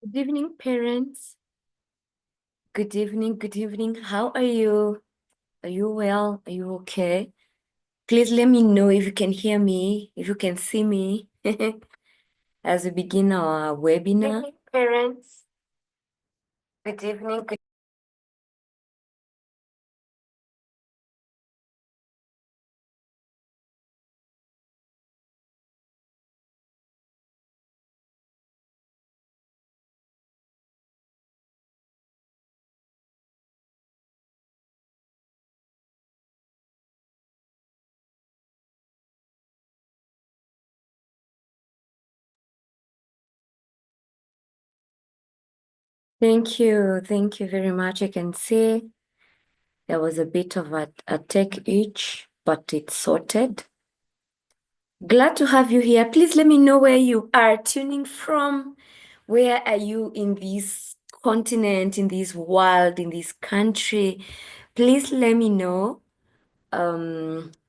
Good evening, parents. Good evening, good evening. How are you? Are you well? Are you okay? Please let me know if you can hear me, if you can see me as we begin our webinar. Good evening, parents. Good evening. Thank you. Thank you very much. I can see there was a bit of a tech itch, but it's sorted. Glad to have you here. Please let me know where you are tuning from. Where are you in this continent, in this world, in this country? Please let me know,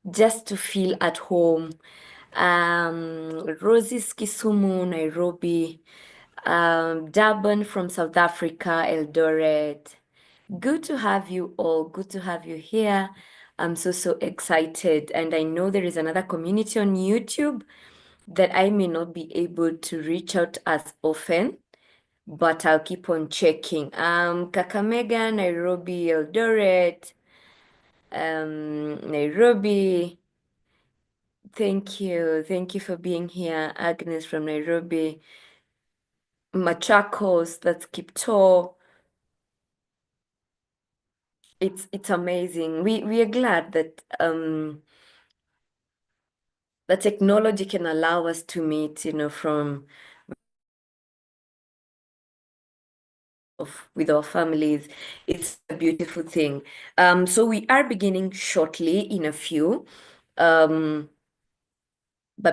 just to feel at home. Rosie's Kisumu, Nairobi, Durban from South Africa, Eldoret. Good to have you all. Good to have you here. I'm so excited. And I know there is another community on YouTube that I may not be able to reach out as often, but I'll keep on checking. Kakamega, Nairobi, Eldoret, Nairobi. Thank you. Thank you for being here. Agnes from Nairobi. Machakos, that's Kipto. It's amazing. We are glad that the technology can allow us to meet, from with our families. It's a beautiful thing. So we are beginning shortly in a few. But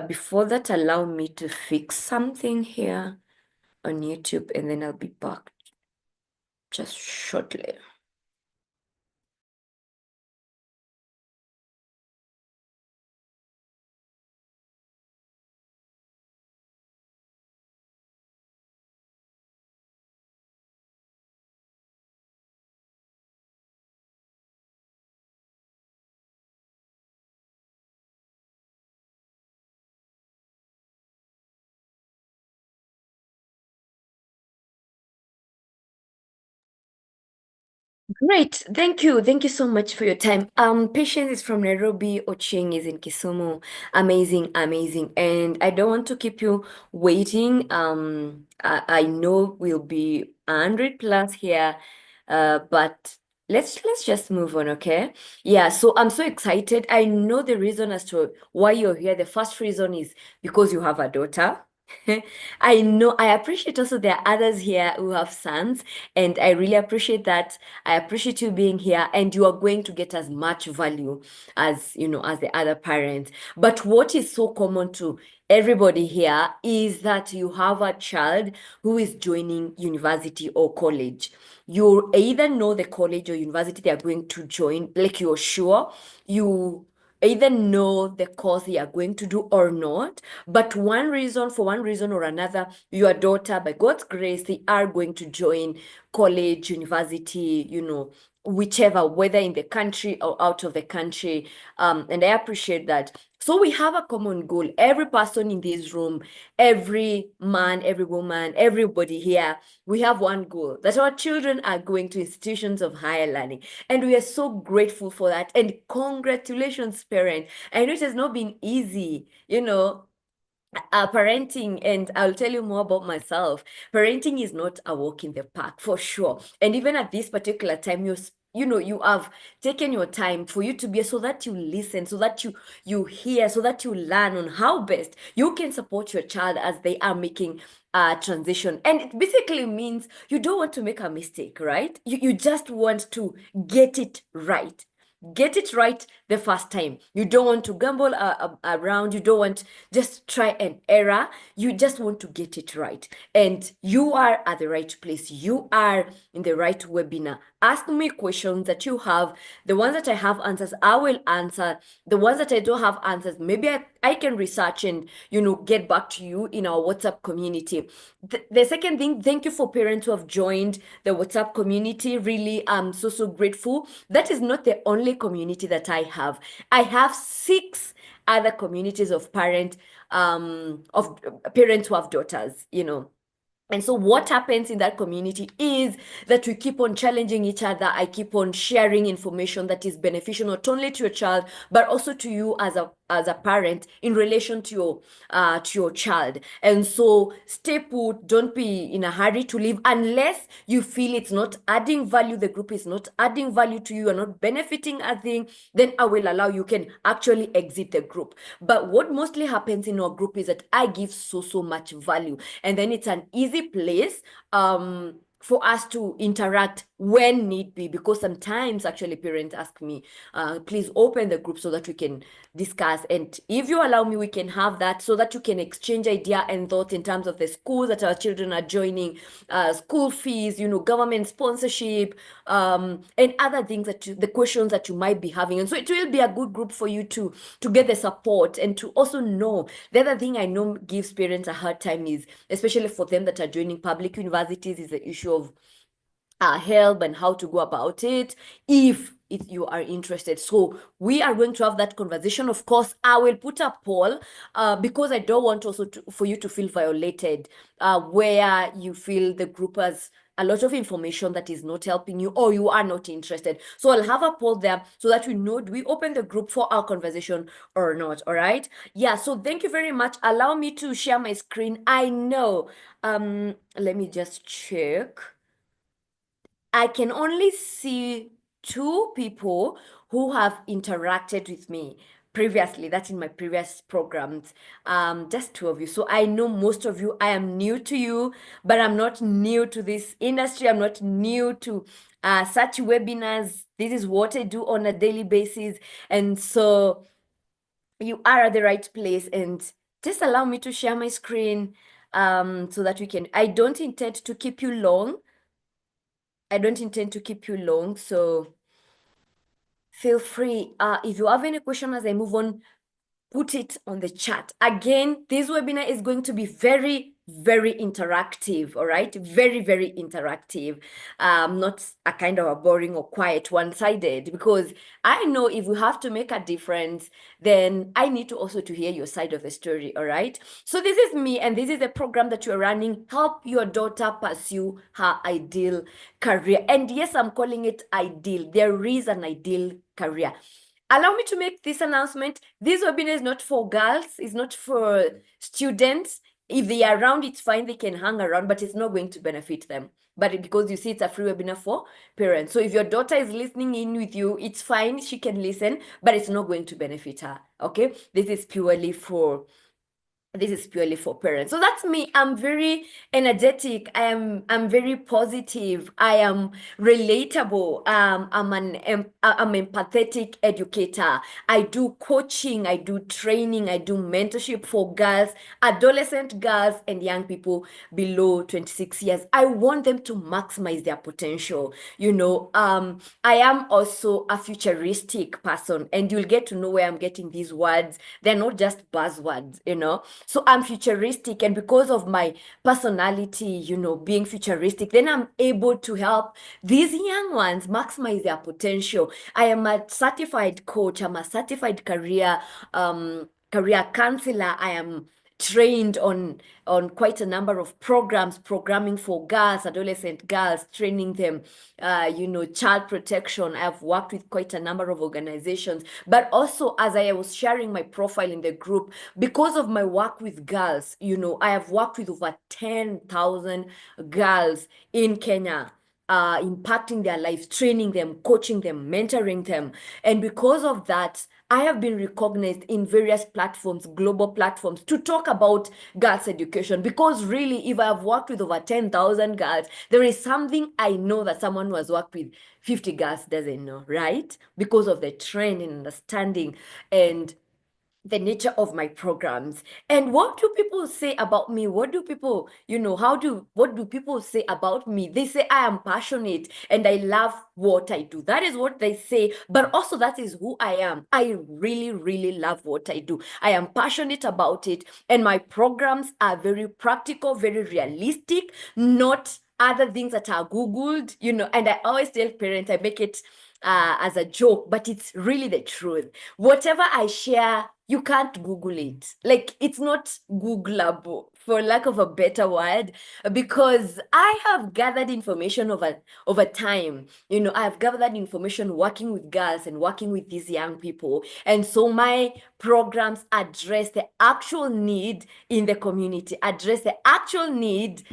before that, allow me to fix something here on YouTube, and then I'll be back just shortly. Great. Thank you. Thank you so much for your time. Patience is from Nairobi. Oching is in Kisumu. Amazing, amazing. And I don't want to keep you waiting. I know we'll be 100 plus here. But let's just move on, okay? Yeah, so I'm so excited. I know the reason as to why you're here. The first reason is because you have a daughter. I know. I appreciate also there are others here who have sons, and I really appreciate that. I appreciate you being here, and you are going to get as much value as as the other parents. But what is so common to everybody here is that you have a child who is joining university or college. You either know the college or university they are going to join, like you're sure. You either know the course they are going to do or not, but for one reason or another, your daughter, by God's grace, they are going to join college, university, whichever, whether in the country or out of the country. And I appreciate that. So we have a common goal. Every person in this room, every man, every woman, everybody here, we have one goal, that our children are going to institutions of higher learning. And we are so grateful for that. And congratulations, parents. I know it has not been easy, parenting, and I'll tell you more about myself. Parenting is not a walk in the park, for sure. And even at this particular time, you have taken your time for you to be, so that you listen, so that you hear, so that you learn on how best you can support your child as they are making a transition. And it basically means you don't want to make a mistake, right? You just want to get it right. Get it right the first time. You don't want to gamble around. You don't want just try and error. You just want to get it right. And you are at the right place. You are in the right webinar. Ask me questions that you have. The ones that I have answers, I will answer. The ones that I don't have answers, maybe I can research and, get back to you in our WhatsApp community. The second thing, thank you for parents who have joined the WhatsApp community. Really, I'm so, so grateful. That is not the only community that I have. I have 6 other communities of parents who have daughters. And so what happens in that community is that we keep on challenging each other. I keep on sharing information that is beneficial not only to your child, but also to you as a parent in relation to your child. And so stay put, don't be in a hurry to leave unless you feel it's not adding value, the group is not adding value to you, you're not benefiting a thing, then I will allow you can actually exit the group. But what mostly happens in our group is that I give so, so much value. And then it's an easy place for us to interact when need be, because sometimes actually parents ask me, please open the group so that we can discuss. And if you allow me, we can have that so that you can exchange idea and thoughts in terms of the schools that our children are joining, school fees, government sponsorship, and other things the questions that you might be having. And so it will be a good group for you to get the support and to also know. The other thing I know gives parents a hard time is, especially for them that are joining public universities, is the issue of help and how to go about it if you are interested. So we are going to have that conversation. Of course, I will put a poll because I don't want also for you to feel violated where you feel the group has a lot of information that is not helping you or you are not interested. So I'll have a poll there so that we know, do we open the group for our conversation or not? All right. Yeah. So thank you very much. Allow me to share my screen. I know. Let me just check. I can only see 2 people who have interacted with me previously. That's in my previous programs. Just 2 of you. So I know most of you. I am new to you, but I'm not new to this industry. I'm not new to such webinars. This is what I do on a daily basis. And so you are at the right place. And just allow me to share my screen so that we can. I don't intend to keep you long. So feel free. If you have any question as I move on, put it on the chat. Again, this webinar is going to be very, very interactive, all right? Very, very interactive. Not a kind of a boring or quiet one-sided, because I know if we have to make a difference, then I need to also to hear your side of the story, all right? So this is me, and this is a program that you're running. Help your daughter pursue her ideal career. And yes, I'm calling it ideal. There is an ideal career. Allow me to make this announcement. This webinar is not for girls. It's not for students. If they are around, it's fine. They can hang around, but it's not going to benefit them. But because you see, it's a free webinar for parents. So if your daughter is listening in with you, it's fine. She can listen, but it's not going to benefit her. Okay? This is purely for parents. So that's me. I'm very energetic. I'm very positive. I am relatable. I'm empathetic educator. I do coaching, I do training, I do mentorship for girls, adolescent girls and young people below 26 years. I want them to maximize their potential. I am also a futuristic person, and you'll get to know where I'm getting these words. They're not just buzzwords. So I'm futuristic, and because of my personality, being futuristic, then I'm able to help these young ones maximize their potential. I am a certified coach. I'm a certified career counselor. I am trained on quite a number of programs, programming for girls, adolescent girls, training them, child protection. I've worked with quite a number of organizations, but also as I was sharing my profile in the group, because of my work with girls, I have worked with over 10,000 girls in Kenya, impacting their lives, training them, coaching them, mentoring them. And because of that, I have been recognized in various platforms, global platforms, to talk about girls' education. Because really, if I have worked with over 10,000 girls, there is something I know that someone who has worked with 50 girls doesn't know, right? Because of the trend and understanding. And the nature of my programs. And what do people say about me? What do people, what do people say about me? They say I am passionate and I love what I do. That is what they say, but also that is who I am. I really, really love what I do. I am passionate about it, and my programs are very practical, very realistic, not other things that are Googled, and I always tell parents, I make it as a joke, but it's really the truth. Whatever I share, you can't Google it. Like, it's not Googleable, for lack of a better word, because I have gathered information over time. I've gathered information working with girls and working with these young people. And so my programs address the actual need in the community, address the actual need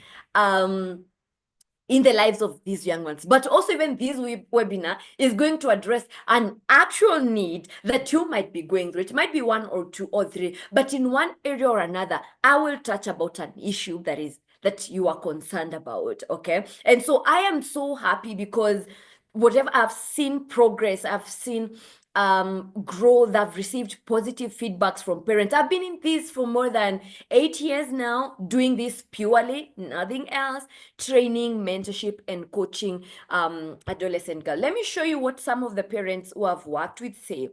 in the lives of these young ones. But also, even this webinar is going to address an actual need that you might be going through. It might be one or two or three, but in one area or another, I will touch about an issue that you are concerned about. Okay. And so I am so happy because whatever I've seen progress, I've seen growth, I've received positive feedbacks from parents. I've been in this for more than 8 years now, doing this purely, nothing else, training, mentorship, and coaching adolescent girls. Let me show you what some of the parents who I've worked with say.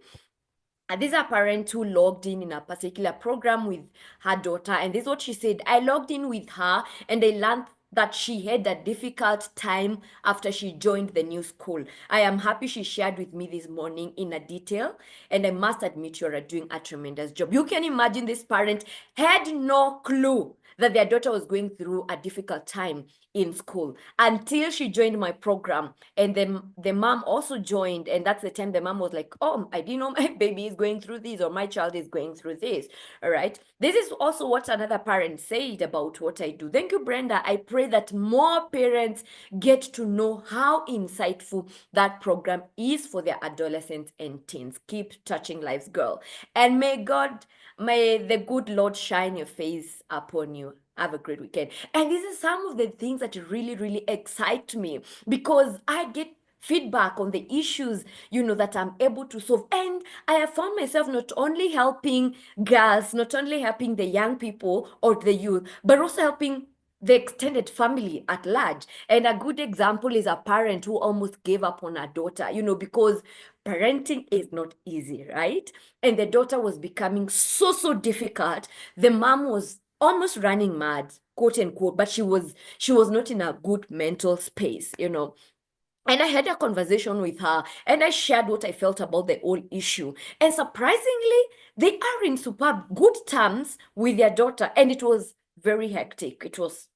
These are parents who logged in a particular program with her daughter, and this is what she said. I logged in with her and I learned that she had a difficult time after she joined the new school. I am happy she shared with me this morning in a detail, and I must admit you're doing a tremendous job. You can imagine this parent had no clue that their daughter was going through a difficult time in school until she joined my program. And then the mom also joined, and that's the time the mom was like, oh, I didn't know my baby is going through this, or my child is going through this. All right, this is also what another parent said about what I do. Thank you, Brenda. I pray that more parents get to know how insightful that program is for their adolescents and teens. Keep touching lives, girl, and may the good Lord shine your face upon you. Have a great weekend. And this is some of the things that really, really excite me, because I get feedback on the issues, that I'm able to solve. And I have found myself not only helping girls, not only helping the young people or the youth, but also helping the extended family at large. And a good example is a parent who almost gave up on her daughter, because parenting is not easy, right? And the daughter was becoming so difficult. The mom was almost running mad, quote unquote, but she was not in a good mental space. And I had a conversation with her and I shared what I felt about the whole issue. And surprisingly, they are in superb good terms with their daughter. And it was very hectic. It was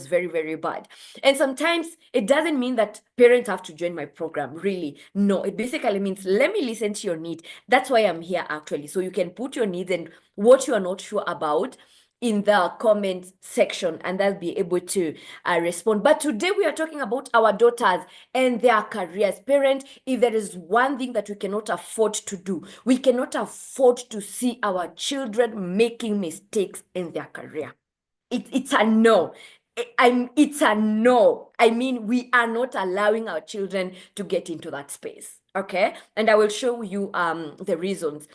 very, very bad. And sometimes it doesn't mean that parents have to join my program, really. No, it basically means let me listen to your need. That's why I'm here, actually. So you can put your needs and what you are not sure about in the comment section, and they'll be able to respond. But today we are talking about our daughters and their careers. Parent, if there is one thing that we cannot afford to do, we cannot afford to see our children making mistakes in their career. It's a no. It's a no. I mean, we are not allowing our children to get into that space. Okay, and I will show you the reasons.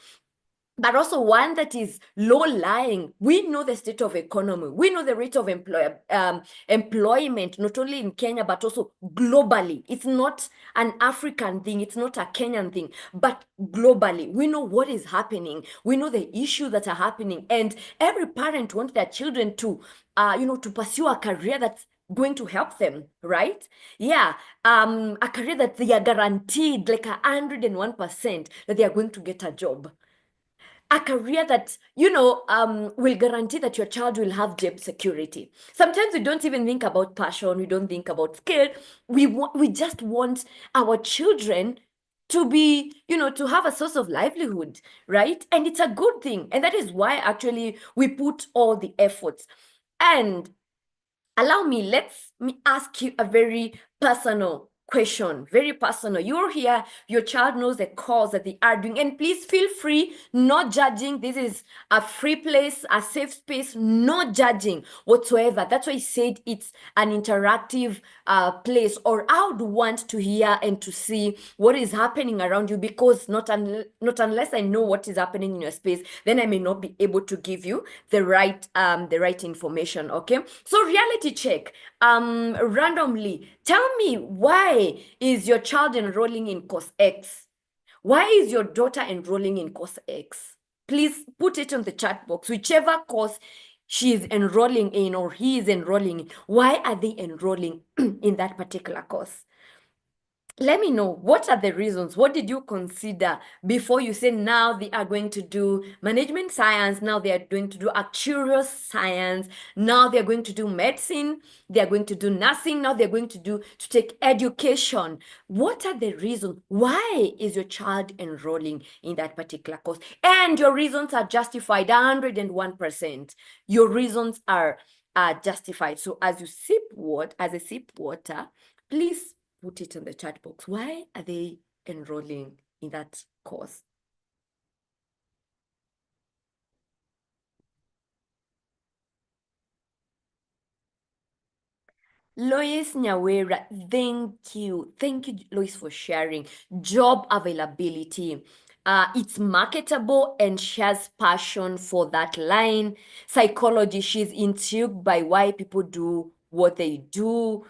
But also one that is low lying. We know the state of economy. We know the rate of employment, not only in Kenya, but also globally. It's not an African thing. It's not a Kenyan thing, but globally. We know what is happening. We know the issues that are happening. And every parent wants their children to pursue a career that's going to help them, right? Yeah, a career that they are guaranteed, like 101% that they are going to get a job, a career that will guarantee that your child will have job security. Sometimes we don't even think about passion, we don't think about skill. We just want our children to be, to have a source of livelihood, right? And it's a good thing, and that is why actually we put all the efforts. And allow me, let me ask you a very personal question, very personal. You're here, your child knows the cause that they are doing, and please feel free, not judging. This is a free place, a safe space, no judging whatsoever. That's why I said it's an interactive place, or I would want to hear and to see what is happening around you, because not unless I know what is happening in your space, then I may not be able to give you the right information. Okay, so reality check. Randomly, tell me, why is your child enrolling in course X? Why is your daughter enrolling in course X? Please put it in the chat box. Whichever course she is enrolling in or he is enrolling in, why are they enrolling in that particular course? Let me know, what are the reasons? What did you consider before you say now they are going to do management science, now they are going to do actuarial science, now they are going to do medicine, they are going to do nursing, now they're going to take education? What are the reasons? Why is your child enrolling in that particular course? And your reasons are justified 101%. Your reasons are justified. So as you sip water, please put it in the chat box. Why are they enrolling in that course? Lois Nyawera, thank you. Thank you, Lois, for sharing. Job availability. It's marketable and she has passion for that line. Psychology, she's intrigued by why people do what they do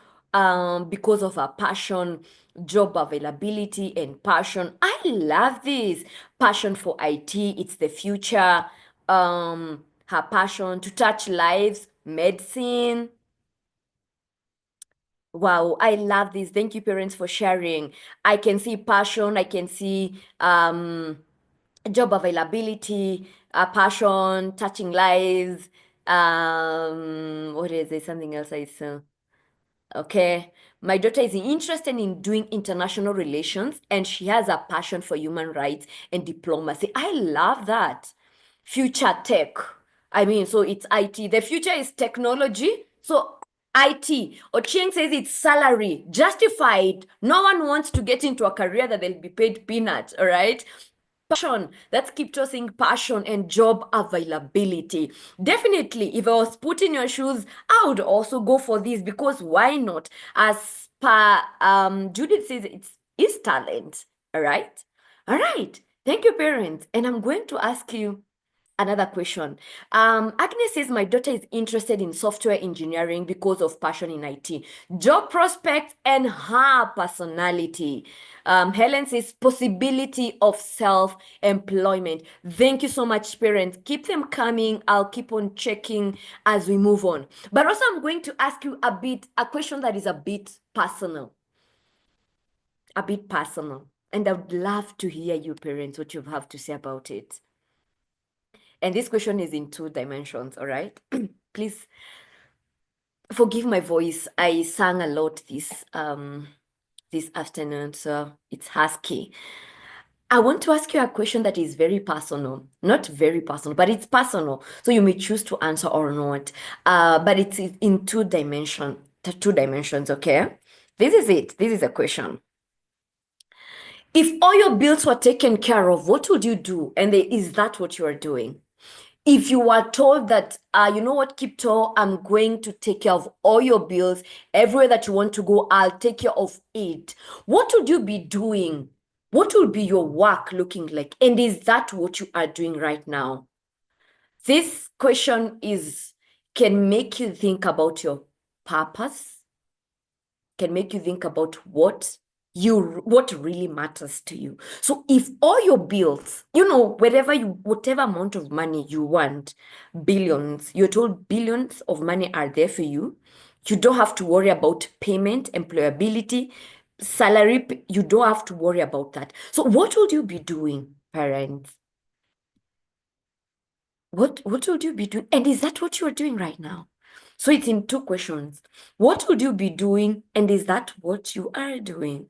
because of her passion, job availability, and passion. I love this. Passion for IT, it's the future. Her passion to touch lives, medicine. Wow, I love this. Thank you, parents, for sharing. I can see passion, I can see job availability, passion, touching lives. What is it? Something else I saw. Okay. My daughter is interested in doing international relations and she has a passion for human rights and diplomacy. I love that. Future tech. I mean, so it's IT. The future is technology. So IT. Ochieng says it's salary. Justified. No one wants to get into a career that they'll be paid peanuts, all right? Passion. That's Kipto saying passion and job availability. Definitely, if I was put in your shoes, I would also go for this, because why not? As per Judith says, it's talent. All right. All right. Thank you, parents. And I'm going to ask you another question. Agnes says, my daughter is interested in software engineering because of passion in IT, job prospects, and her personality. Helen says, possibility of self-employment. Thank you so much, parents. Keep them coming. I'll keep on checking as we move on. But also, I'm going to ask you a question that is a bit personal. A bit personal. And I would love to hear you, parents, what you have to say about it. And this question is in 2 dimensions, all right? Please forgive my voice. I sang a lot this afternoon, so it's husky. I want to ask you a question that is very personal. Not very personal, but it's personal. So you may choose to answer or not. But it's in 2 dimensions, okay? This is it. This is a question. If all your bills were taken care of, what would you do? And is that what you are doing? If you were told that, you know what, Kipto, I'm going to take care of all your bills, everywhere that you want to go, I'll take care of it. What would you be doing? What would be your work looking like? And is that what you are doing right now? This question can make you think about your purpose, can make you think about what really matters to you. So if all your bills, whatever amount of money you want, billions, you're told billions of money are there for you. You don't have to worry about payment, employability, salary. You don't have to worry about that. So what would you be doing, parents? What would you be doing? And is that what you are doing right now? So it's in 2 questions. What would you be doing? And is that what you are doing?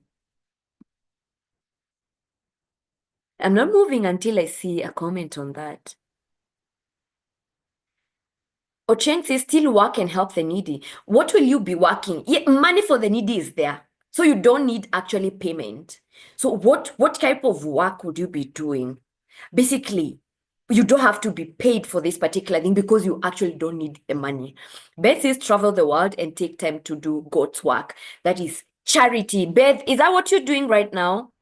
I'm not moving until I see a comment on that. Ocheng says, still work and help the needy. What will you be working? Yeah, money for the needy is there. So you don't need actually payment. So what type of work would you be doing? Basically, you don't have to be paid for this particular thing because you actually don't need the money. Beth says travel the world and take time to do God's work. That is charity. Beth, is that what you're doing right now?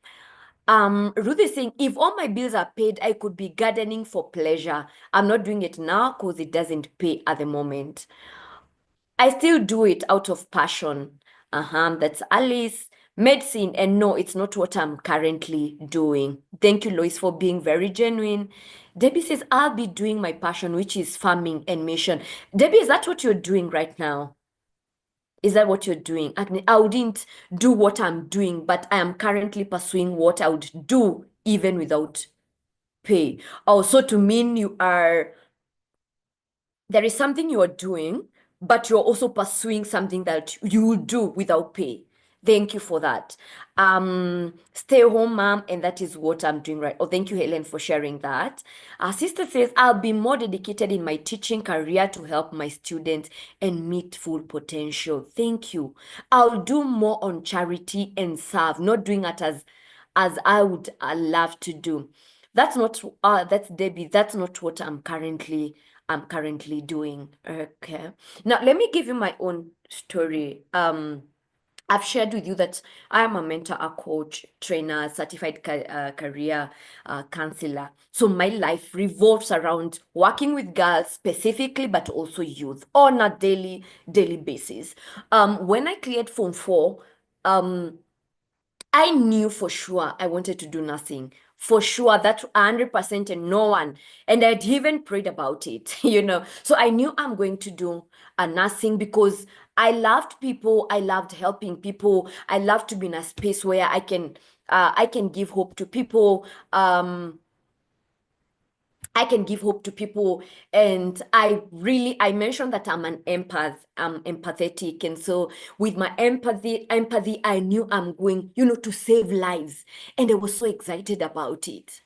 Ruth is saying, if all my bills are paid, I could be gardening for pleasure. I'm not doing it now because it doesn't pay at the moment. I still do it out of passion. That's Alice. Medicine, and no, it's not what I'm currently doing. Thank you, Lois, for being very genuine. Debbie says, I'll be doing my passion, which is farming and mission. Debbie, is that what you're doing right now? Is that what you're doing? I wouldn't do what I'm doing, but I am currently pursuing what I would do even without pay. Also, to mean you are there is something you are doing, but you're also pursuing something that you will do without pay. Thank you for that. Stay home, mom, and that is what I'm doing right. Oh, thank you, Helen, for sharing that. Our sister says, I'll be more dedicated in my teaching career to help my students and meet full potential. Thank you. I'll do more on charity and serve, not doing it as I would love to do. That's Debbie. That's not what I'm currently doing. Okay. Now let me give you my own story. I've shared with you that I am a mentor, a coach, trainer, certified career counselor. So my life revolves around working with girls specifically, but also youth on a daily basis. When I cleared Form 4, um, I knew for sure I wanted to do nursing. For sure, that 100% and no one. And I'd even prayed about it, So I knew I'm going to do a nursing because I loved people. I loved helping people. I loved to be in a space where I can give hope to people. I can give hope to people. And I mentioned that I'm an empath. I'm empathetic. And so with my empathy, I knew I'm going, to save lives. And I was so excited about it.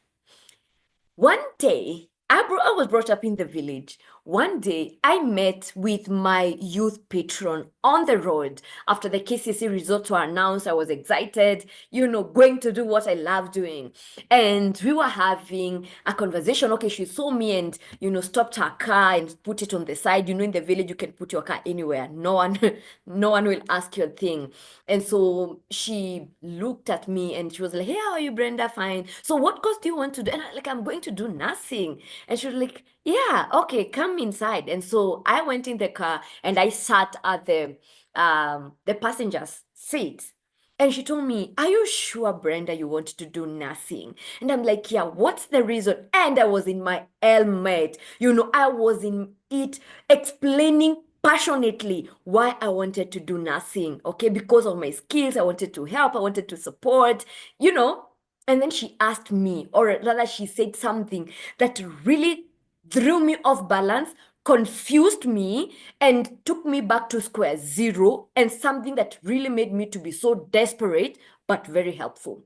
One day, I was brought up in the village. One day, I met with my youth patron on the road after the KCC results were announced. I was excited, going to do what I love doing. And we were having a conversation. Okay, she saw me and, stopped her car and put it on the side. In the village, you can put your car anywhere. No one, no one will ask your thing. And so she looked at me and she was like, hey, how are you, Brenda? Fine. So what course do you want to do? And I'm going to do nursing. And she was like, yeah, okay, come inside. And so I went in the car and I sat at the passenger's seat. And she told me, are you sure, Brenda, you want to do nursing? And I'm like, yeah, what's the reason? And I was in my element. I was in it explaining passionately why I wanted to do nursing, okay? Because of my skills, I wanted to help, I wanted to support, you know. And then she asked me, or rather, she said something that really threw me off balance, confused me, and took me back to square zero, and something that really made me to be so desperate, but very helpful.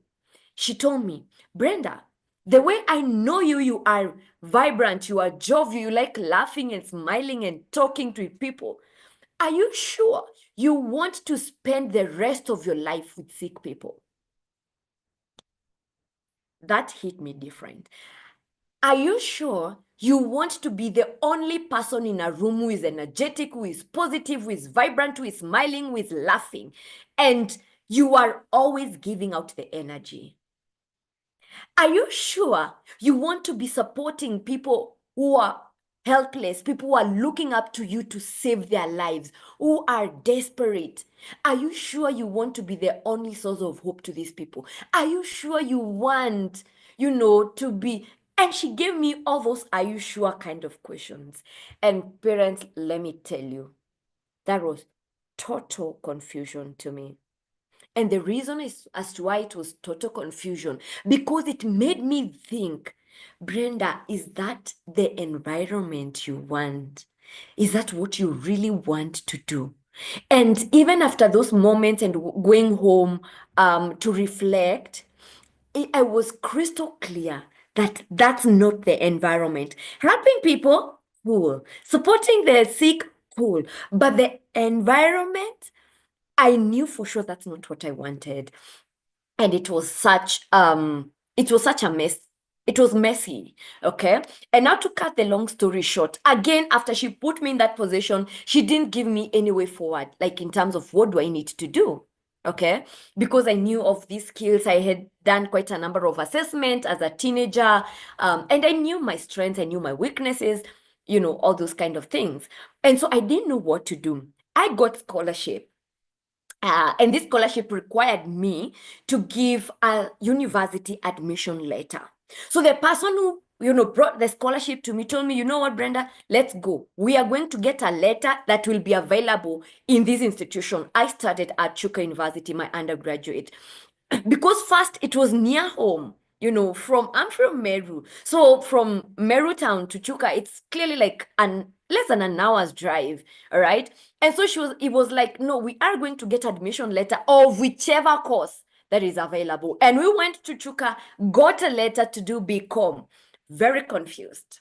She told me, Brenda, the way I know you, you are vibrant, you are jovial, you like laughing and smiling and talking to people. Are you sure you want to spend the rest of your life with sick people? That hit me different. Are you sure you want to be the only person in a room who is energetic, who is positive, who is vibrant, who is smiling, who is laughing, and you are always giving out the energy? Are you sure you want to be supporting people who are helpless, people who are looking up to you to save their lives, who are desperate? Are you sure you want to be the only source of hope to these people? Are you sure you want, to be? And she gave me all those are you sure kind of questions. And parents, let me tell you, that was total confusion to me. And the reason is as to why it was total confusion, because it made me think, Brenda, is that the environment you want? Is that what you really want to do? And even after those moments and going home to reflect, I was crystal clear that that's not the environment. Helping people, cool. Supporting the sick, cool. But the environment, I knew for sure that's not what I wanted. And it was such a mess. It was messy. Okay. And now to cut the long story short, again, after she put me in that position, she didn't give me any way forward, like in terms of what do I need to do. Okay. Because I knew of these skills. I had done quite a number of assessments as a teenager. And I knew my strengths, I knew my weaknesses, all those kind of things. And so I didn't know what to do. I got scholarship, and this scholarship required me to give a university admission letter. So the person who brought the scholarship to me told me, you know what, Brenda, let's go. We are going to get a letter that will be available in this institution. I started at Chuka University, my undergraduate, because first it was near home. I'm from Meru. So from Meru town to Chuka, it's clearly like an less than an hour's drive. All right. And so it was like, no, we are going to get admission letter of whichever course that is available. And we went to Chuka, got a letter to do BCom. Very confused.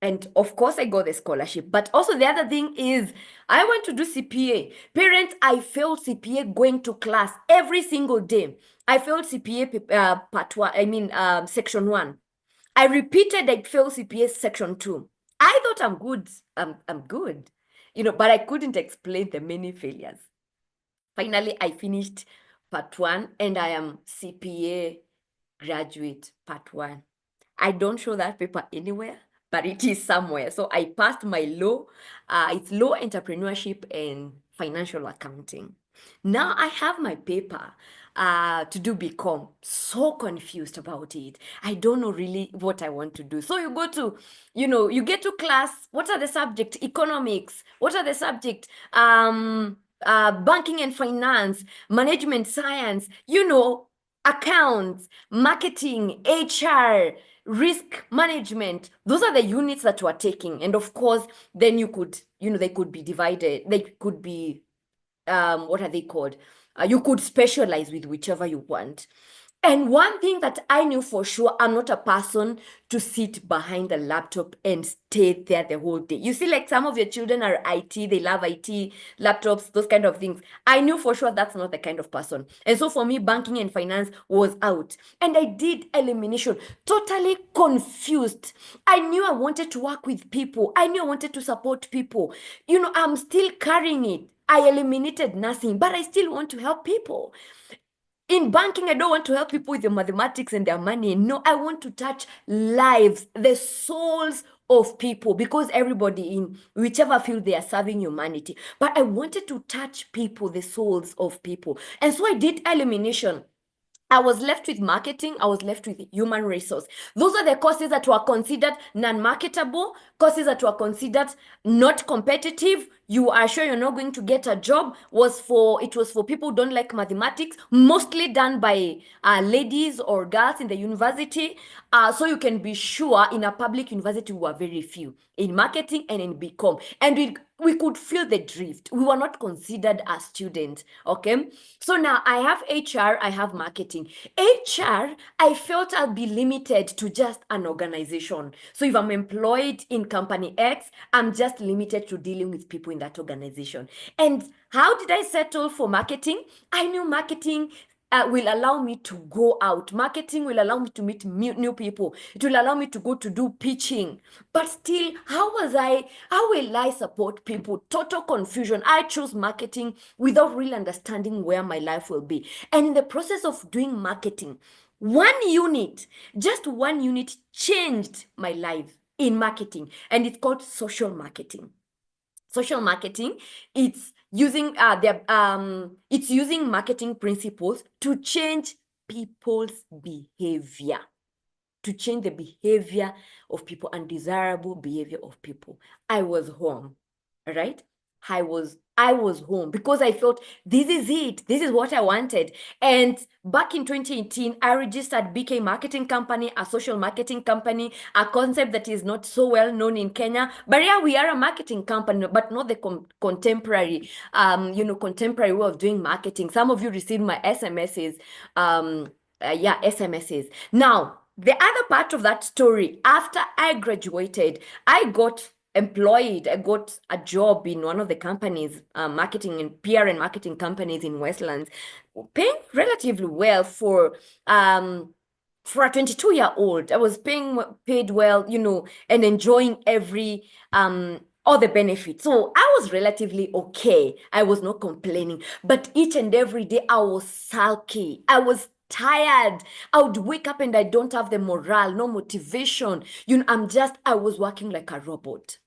And of course, I got the scholarship. But also, the other thing is, I went to do CPA. Parents, I failed CPA going to class every single day. I failed CPA part one, section one. I repeated, I failed CPA section two. I thought I'm good. I'm good, but I couldn't explain the many failures. Finally, I finished part one and I am CPA graduate part one. I don't show that paper anywhere, but it is somewhere. So I passed my law. It's law, entrepreneurship, and financial accounting. Now I have my paper to do BCom. So confused about it. I don't know really what I want to do. So you get to class. What are the subjects? Economics. What are the subjects? Banking and finance, management science, accounts, marketing, HR, risk management. Those are the units that we're taking. And of course, then they could be divided. They could be, what are they called? You could specialize with whichever you want. And one thing that I knew for sure, I'm not a person to sit behind the laptop and stay there the whole day. You see, like some of your children are IT, they love IT, laptops, those kind of things. I knew for sure that's not the kind of person. And so for me, banking and finance was out. And I did elimination, totally confused. I knew I wanted to work with people. I knew I wanted to support people. I'm still carrying it. I eliminated nursing, but I still want to help people. In banking, I don't want to help people with their mathematics and their money. No, I want to touch lives, the souls of people, because everybody in whichever field they are serving humanity. But I wanted to touch people, the souls of people. And so I did elimination. I was left with marketing. I was left with human resource. Those are the courses that were considered non-marketable, courses that were considered not competitive. You are sure you're not going to get a job. It was for people who don't like mathematics, mostly done by ladies or girls in the university. So you can be sure in a public university, we were very few in marketing and in BCom. And we could feel the drift. We were not considered as students. Okay. So now I have HR, I have marketing. HR, I felt I'll be limited to just an organization. So if I'm employed in company X, I'm just limited to dealing with people in that organization. And how did I settle for marketing? I knew marketing will allow me to go out. Marketing will allow me to meet new people. It will allow me to go to do pitching. But still, how will I support people? Total confusion. I chose marketing without really understanding where my life will be. And in the process of doing marketing, just one unit changed my life in marketing, and it's called social marketing. Social marketing, it's using it's using marketing principles to change people's behavior, to change the behavior of people, undesirable behavior of people. I was home, right? I was home because I felt this is it. This is what I wanted. And back in 2018, I registered BK Marketing Company, a social marketing company, a concept that is not so well known in Kenya. But yeah, we are a marketing company, but not the contemporary, contemporary way of doing marketing. Some of you received my SMSs, Now, the other part of that story, after I graduated, I got employed. I got a job in one of the companies, marketing and PR and marketing companies in Westlands, paying relatively well for a 22-year-old. I was paid well, and enjoying all the benefits. So I was relatively okay. I was not complaining. But each and every day I was sulky. I was tired. I would wake up and I don't have the morale, no motivation. I was working like a robot.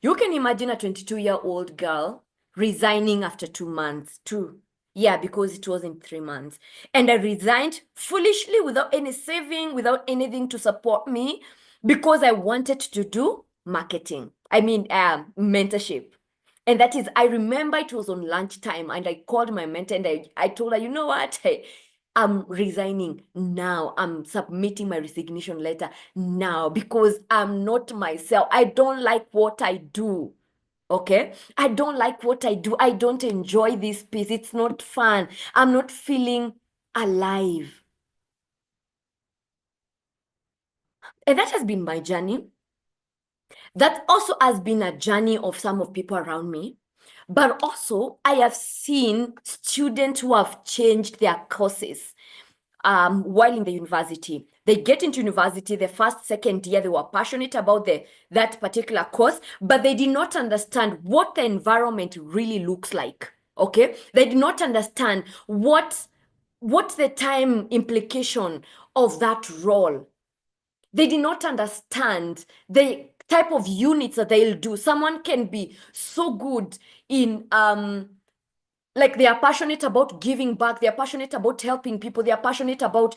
You can imagine a 22-year-old girl resigning after 2 months, too. Yeah, because it was in 3 months. And I resigned foolishly without any saving, without anything to support me, because I wanted to do marketing. Mentorship. And that is, I remember it was on lunchtime and I called my mentor and I told her, you know what? Hey, I'm resigning now. I'm submitting my resignation letter now because I'm not myself. I don't like what I do. Okay. I don't like what I do. I don't enjoy this piece. It's not fun. I'm not feeling alive. And that has been my journey. That also has been a journey of some of people around me. But also, I have seen students who have changed their courses while in the university. They get into university, the first, second year, they were passionate about that particular course, but they did not understand what the environment really looks like. Okay? They did not understand what the time implication of that role. They did not understand the type of units that they'll do. Someone can be so good in like they are passionate about giving back, they are passionate about helping people, they are passionate about,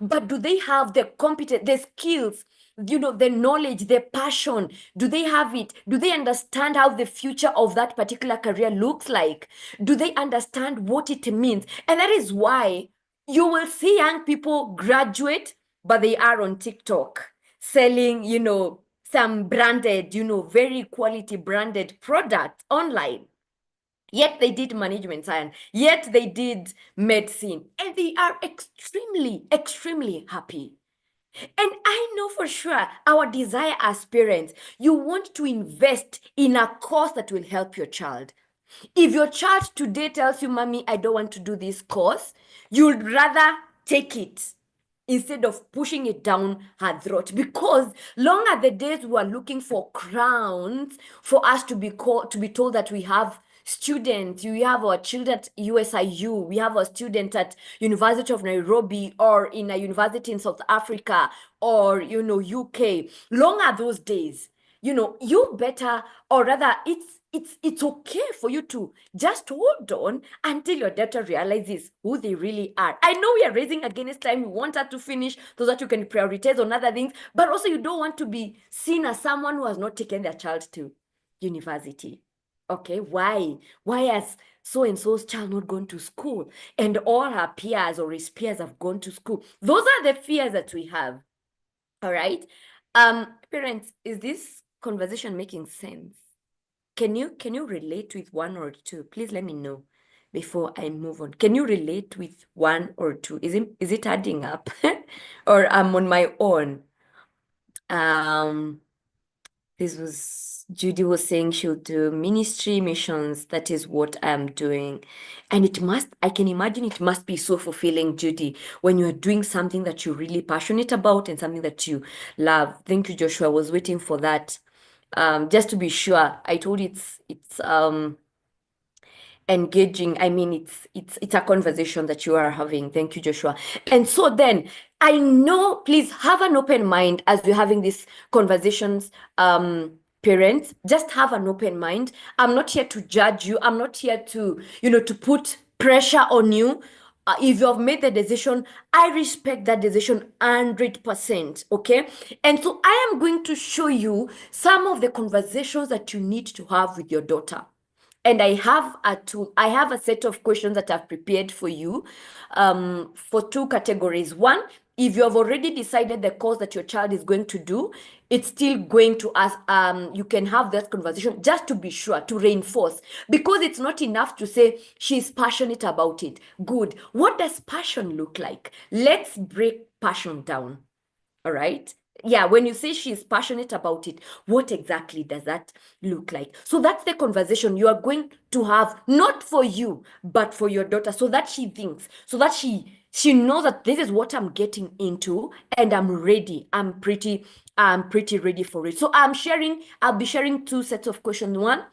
but do they have the competence, the skills, the knowledge, the passion? Do they have it? Do they understand how the future of that particular career looks like? Do they understand what it means? And that is why you will see young people graduate, but they are on TikTok selling, some branded, very quality branded product online. Yet they did management science, yet they did medicine, and they are extremely, extremely happy. And I know for sure our desire as parents, you want to invest in a course that will help your child. If your child today tells you, Mommy, I don't want to do this course, you'd rather take it instead of pushing it down her throat. Because long are the days we are looking for crowns for us to be told that we have students, we have our children at USIU, we have a student at University of Nairobi or in a university in South Africa or UK. Long are those days. You better, or rather, it's okay for you to just hold on until your daughter realizes who they really are. I know we are raising against time. We want her to finish so that you can prioritize on other things, but also you don't want to be seen as someone who has not taken their child to university. Okay, why? Why has so and so's child not gone to school and all her peers or his peers have gone to school? Those are the fears that we have. All right. Parents, is this conversation making sense? Can you relate with one or two? Please let me know before I move on. Can you relate with one or two? Is it adding up? Or I'm on my own? Um, this was Judy was saying she'll do ministry missions. That is what I'm doing. And I can imagine it must be so fulfilling, Judy, when you're doing something that you're really passionate about and something that you love. Thank you, Joshua. I was waiting for that. Just to be sure, I told you it's engaging. I mean, it's a conversation that you are having. Thank you, Joshua. And so then I know, please have an open mind as we're having these conversations. Parents, just have an open mind. I'm not here to judge you. I'm not here to put pressure on you. If you have made the decision, I respect that decision 100%. Okay. And so I am going to show you some of the conversations that you need to have with your daughter. And I have a set of questions that I've prepared for you for two categories. One, if you have already decided the course that your child is going to do, it's still going to ask, you can have that conversation just to be sure, to reinforce, because it's not enough to say she's passionate about it. Good. What does passion look like? Let's break passion down. All right. yeah, when you say she's passionate about it, what exactly does that look like? So that's the conversation you are going to have, not for you, but for your daughter, so that she thinks, so that she knows that this is what I'm getting into, and I'm ready. I'm pretty ready for it. So I'll be sharing two sets of questions. One,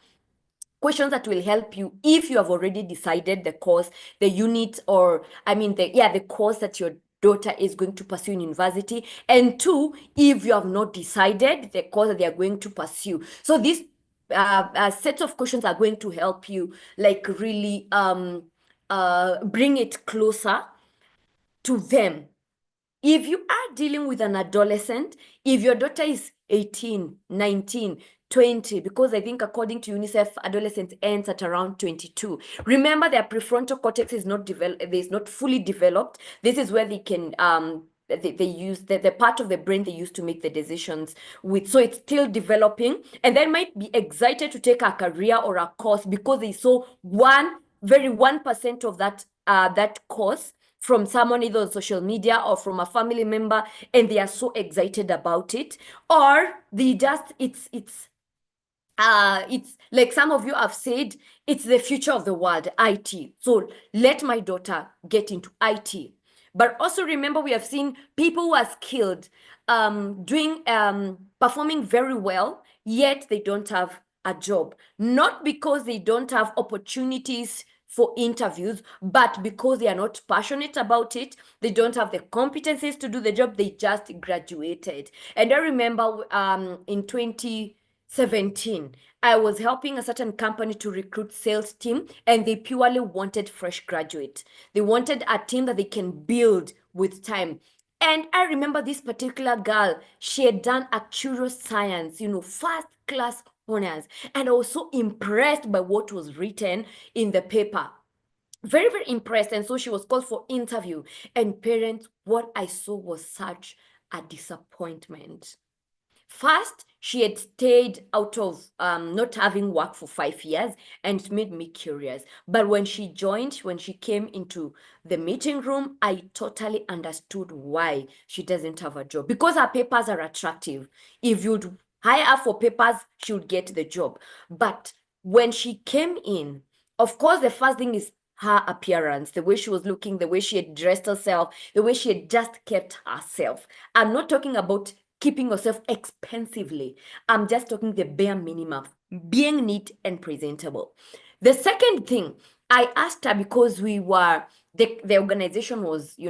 questions that will help you if you have already decided the course, the unit, or I mean the course that your daughter is going to pursue in university. And two, if you have not decided the course that they are going to pursue. So these sets of questions are going to help you, like, really bring it closer to them. If you are dealing with an adolescent, if your daughter is 18, 19, 20, because I think according to UNICEF, adolescence ends at around 22. Remember, their prefrontal cortex is not developed, is not fully developed. This is where they can they use the part of the brain they use to make the decisions with. So it's still developing, and they might be excited to take a career or a course because they saw 1% of that course from someone either on social media or from a family member, and they are so excited about it. Or they just it's like some of you have said, it's the future of the world, IT. So let my daughter get into IT. But also remember, we have seen people who are skilled, doing performing very well, yet they don't have a job. Not because they don't have opportunities for interviews, but because they are not passionate about it. They don't have the competencies to do the job. They just graduated. And I remember in 2017, I was helping a certain company to recruit sales team, and they purely wanted fresh graduate. They wanted a team that they can build with time. And I remember this particular girl, she had done actuarial science, first class honors. And I was so impressed by what was written in the paper. Very, very impressed. And so she was called for interview. And parents, what I saw was such a disappointment. First, she had stayed out of not having work for 5 years, and it made me curious. But when she joined, when she came into the meeting room, I totally understood why she doesn't have a job. Because her papers are attractive. If you'd hire her for papers, she would get the job. But when she came in, of course, the first thing is her appearance, the way she was looking, the way she had dressed herself, the way she had just kept herself. I'm not talking about keeping yourself expensively. I'm just talking the bare minimum, being neat and presentable. The second thing, I asked her, because the organization was, they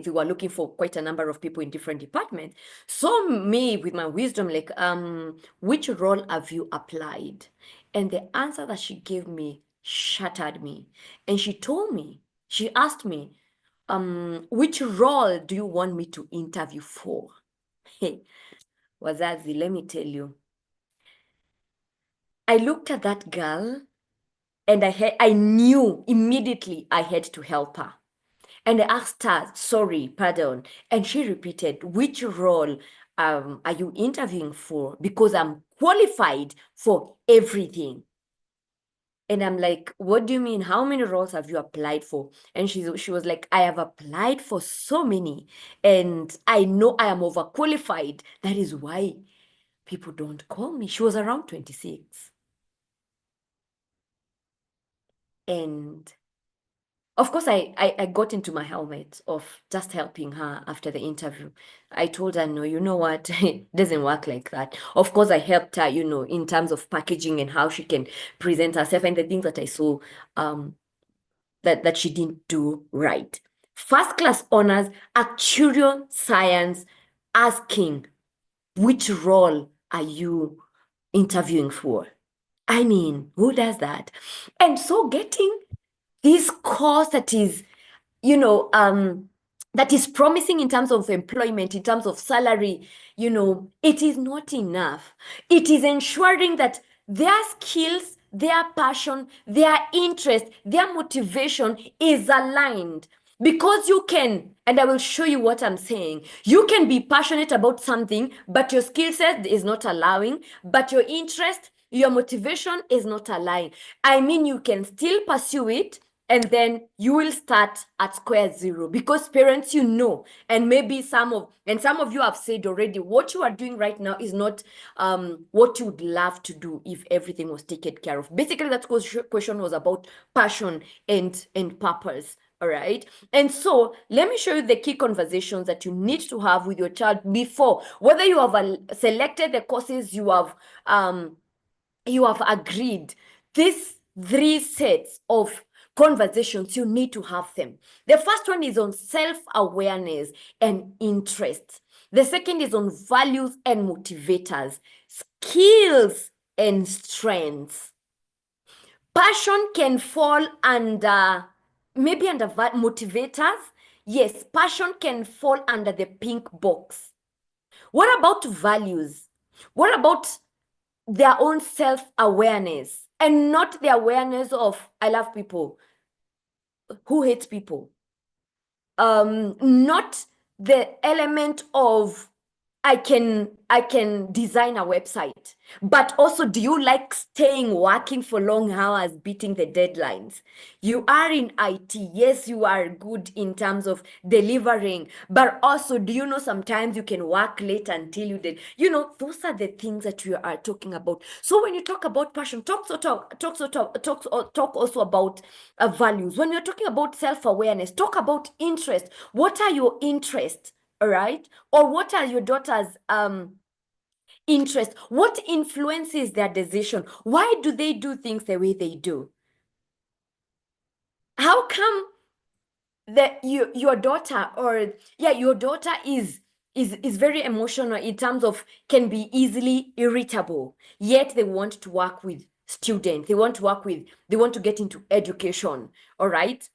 were looking for quite a number of people in different departments. So me, with my wisdom, like, which role have you applied? And the answer that she gave me shattered me. And she asked me, which role do you want me to interview for? Hey, Wazazi, let me tell you. I looked at that girl, and I knew immediately I had to help her. And I asked her, sorry, pardon. And she repeated, which role are you interviewing for? Because I'm qualified for everything. And I'm like, what do you mean? How many roles have you applied for? And she was like, I have applied for so many, and I know I am overqualified. That is why people don't call me. She was around 26. And of course, I got into my helmet of just helping her after the interview. I told her, no, you know what? It doesn't work like that. Of course, I helped her, in terms of packaging and how she can present herself, and the things that I saw that she didn't do right. First class honors, actuarial science, asking, which role are you interviewing for? I mean, who does that? And so getting this course that is, that is promising in terms of employment, in terms of salary, it is not enough. It is ensuring that their skills, their passion, their interest, their motivation is aligned. Because you can, and I will show you what I'm saying. You can be passionate about something, but your skill set is not allowing, but your interest, your motivation is not aligned. I mean, you can still pursue it, and then you will start at square zero, because parents, and maybe some of you have said already, what you are doing right now is not what you would love to do if everything was taken care of. Basically, that question was about passion and purpose. All right. And so let me show you the key conversations that you need to have with your child before, whether you have selected the courses, you have agreed. These three sets of conversations, you need to have them. The first one is on self-awareness and interest. The second is on values and motivators, skills and strengths. Passion can fall under, maybe under motivators. Yes, passion can fall under the pink box. What about values? What about their own self-awareness, and not the awareness of I love people, who hates people? Not the element of I can design a website, but also, do you like staying working for long hours, beating the deadlines? You are in IT. Yes, you are good in terms of delivering, but also, do you know sometimes you can work late until you did? Those are the things that we are talking about. So when you talk about passion, talk also about values. When you're talking about self-awareness, talk about interest. What are your interests? All right. Or what are your daughter's interest? What influences their decision? Why do they do things the way they do? How come that your daughter, or yeah, your daughter is very emotional in terms of, can be easily irritable, yet they want to work with students, they want to get into education. All right.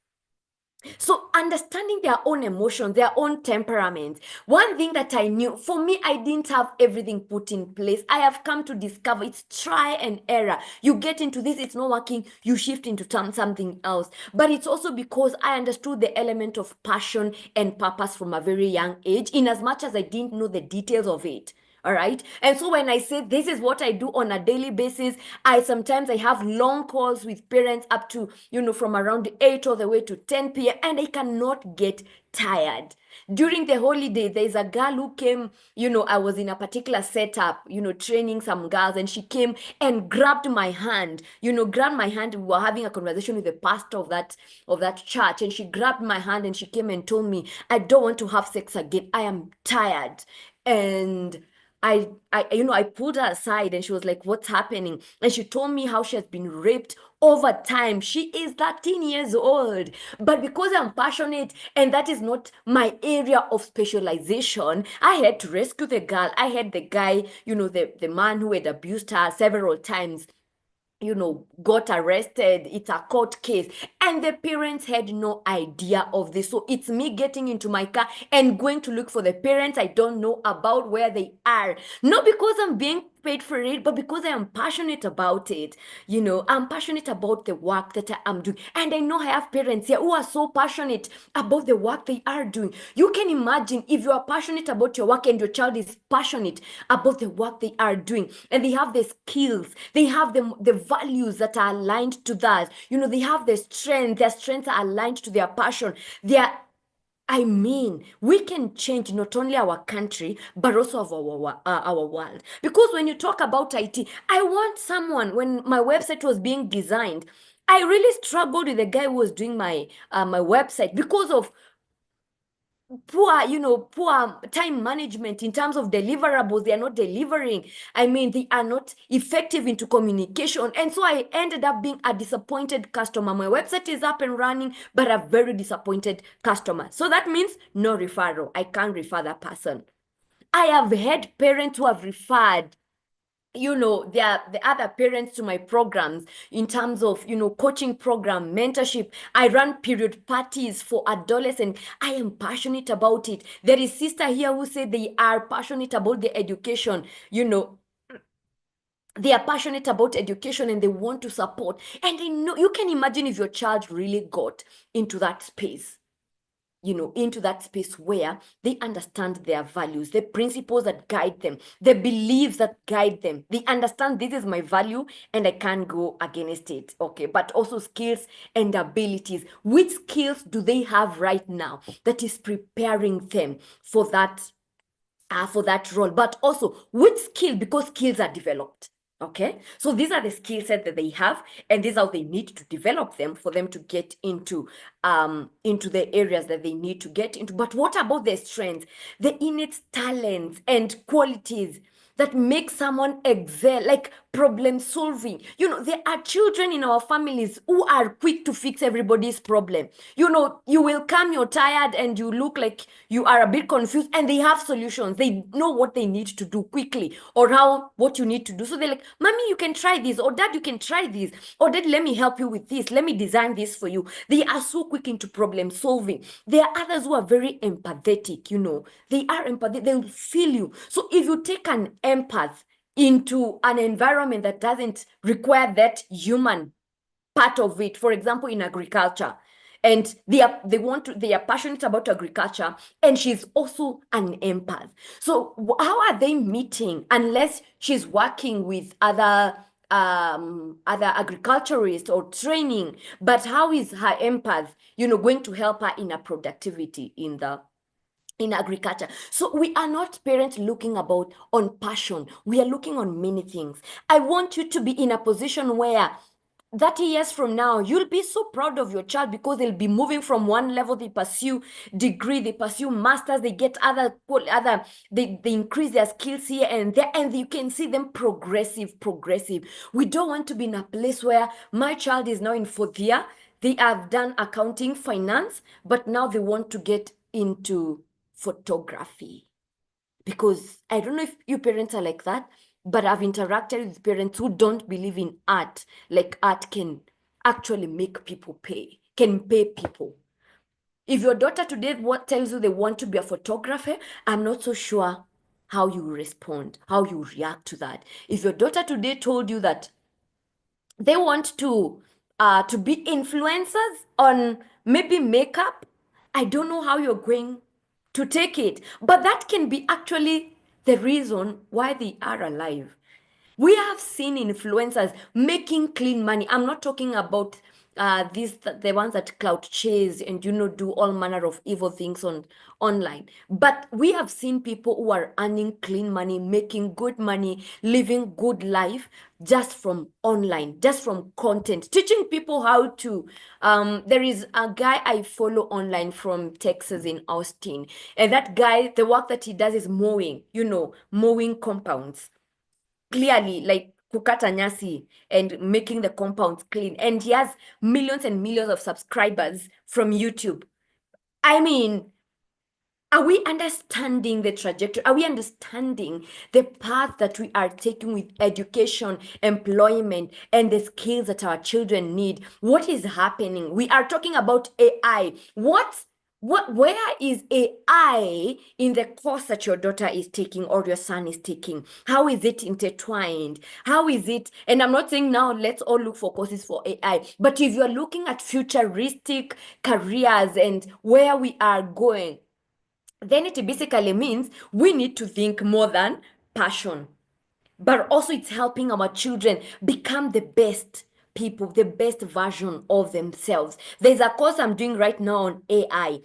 So understanding their own emotions, their own temperament. One thing that I knew, for me, I didn't have everything put in place. I have come to discover it's try and error. You get into this, it's not working, you shift into something else. But it's also because I understood the element of passion and purpose from a very young age, in as much as I didn't know the details of it. All right. And so when I say this is what I do on a daily basis, I have long calls with parents up to, from around 8 all the way to 10 p.m. and I cannot get tired. During the holiday, there's a girl who came, I was in a particular setup, training some girls, and she came and grabbed my hand, grabbed my hand. We were having a conversation with the pastor of that church, and she grabbed my hand and she came and told me, I don't want to have sex again. I am tired. And I pulled her aside and she was like, what's happening? And she told me how she has been raped over time. She is 13 years old. But because I'm passionate and that is not my area of specialization, I had to rescue the girl. I had the guy, the man who had abused her several times, got arrested. It's a court case. And the parents had no idea of this. So it's me getting into my car and going to look for the parents I don't know about, where they are. Not because I'm being paid for it, but because I am passionate about it. I'm passionate about the work that I am doing. And I know I have parents here who are so passionate about the work they are doing. You can imagine if you are passionate about your work and your child is passionate about the work they are doing, and they have the skills, they have the values that are aligned to that. They have the strength, their strengths are aligned to their passion. We can change not only our country, but also of our world. Because when you talk about IT, I want someone, when my website was being designed, I really struggled with the guy who was doing my website because of poor time management in terms of deliverables. They are not delivering. They are not effective into communication. And so I ended up being a disappointed customer. My website is up and running, but a very disappointed customer. So that means no referral. I can't refer that person. I have had parents who have referred the other parents to my programs, in terms of, coaching program, mentorship. I run period parties for adolescents. I am passionate about it. There is sister here who said they are passionate about the education, they are passionate about education and they want to support. And I know, you can imagine if your child really got into that space. into that space where they understand their values, the principles that guide them, the beliefs that guide them. They understand this is my value and I can't go against it. Okay. But also skills and abilities. Which skills do they have right now that is preparing them for that role? But also which skill, because skills are developed. Okay, so these are the skill set that they have, and these are how they need to develop them for them to get into the areas that they need to get into. But what about their strengths, the innate talents and qualities that make someone excel, like problem solving? There are children in our families who are quick to fix everybody's problem. You will come, you're tired, and you look like you are a bit confused, and they have solutions. They know what they need to do quickly, or what you need to do. So they're like, mommy, you can try this, or dad, you can try this, or dad, let me help you with this, let me design this for you. They are so quick into problem solving. There are others who are very empathetic. They are empathetic, they will feel you. So if you take an empath into an environment that doesn't require that human part of it, for example, in agriculture, and they are passionate about agriculture, and she's also an empath. So how are they meeting unless she's working with other agriculturists or training? But how is her empath going to help her in her productivity in agriculture? So we are not parents looking about on passion. We are looking on many things. I want you to be in a position where 30 years from now, you'll be so proud of your child, because they'll be moving from one level. They pursue degree, they pursue masters, they get they increase their skills here and there, and you can see them progressive. We don't want to be in a place where my child is now in 4th year. They have done accounting, finance, but now they want to get into photography. Because I don't know if you parents are like that, but I've interacted with parents who don't believe in art. Like art can actually make people can pay people. If your daughter today tells you they want to be a photographer, I'm not so sure how you respond, how you react to that. If your daughter today told you that they want to be influencers on maybe makeup, I don't know how you're going to take it. But that can be actually the reason why they are alive. We have seen influencers making clean money. I'm not talking about the ones that clout chase and do all manner of evil things online. But we have seen people who are earning clean money, making good money, living good life just from online, just from content, teaching people how to. There is a guy I follow online from Texas in Austin, and that guy, the work that he does is mowing compounds, clearly, like kukata nyasi and making the compounds clean, and he has millions and millions of subscribers from YouTube. I mean, are we understanding the trajectory? Are we understanding the path that we are taking with education, employment, and the skills that our children need? What is happening? We are talking about AI. Where is AI in the course that your daughter is taking or your son is taking? How is it intertwined? How is it? And I'm not saying now let's all look for courses for AI, but if you're looking at futuristic careers and where we are going, then it basically means we need to think more than passion. But also it's helping our children become the best people, the best version of themselves. There's a course I'm doing right now on AI.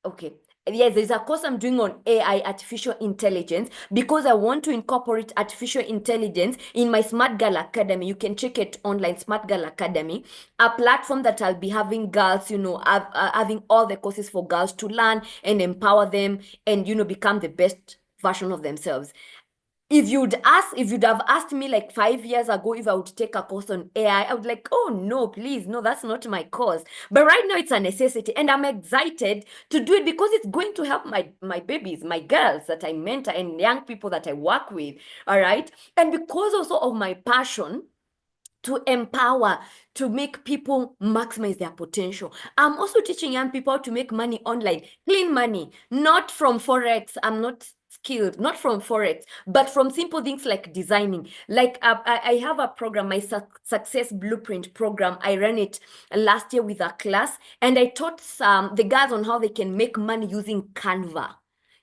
Okay. Yes, there's a course I'm doing on AI, artificial intelligence, because I want to incorporate artificial intelligence in my Smart Girl Academy. You can check it online, Smart Girl Academy, a platform that I'll be having girls, having all the courses for girls to learn and empower them and, become the best version of themselves. If you'd have asked me like 5 years ago if I would take a course on AI, I would like, oh no, please, no, that's not my course. But right now it's a necessity, and I'm excited to do it because it's going to help my babies, my girls that I mentor, and young people that I work with. All right. And because also of my passion to empower, to make people maximize their potential, I'm also teaching young people how to make money online, clean money, not from Forex. I'm not skilled, not from Forex, but from simple things like designing. Like I have a program, my Success Blueprint program. I ran it last year with a class, and I taught the girls on how they can make money using Canva,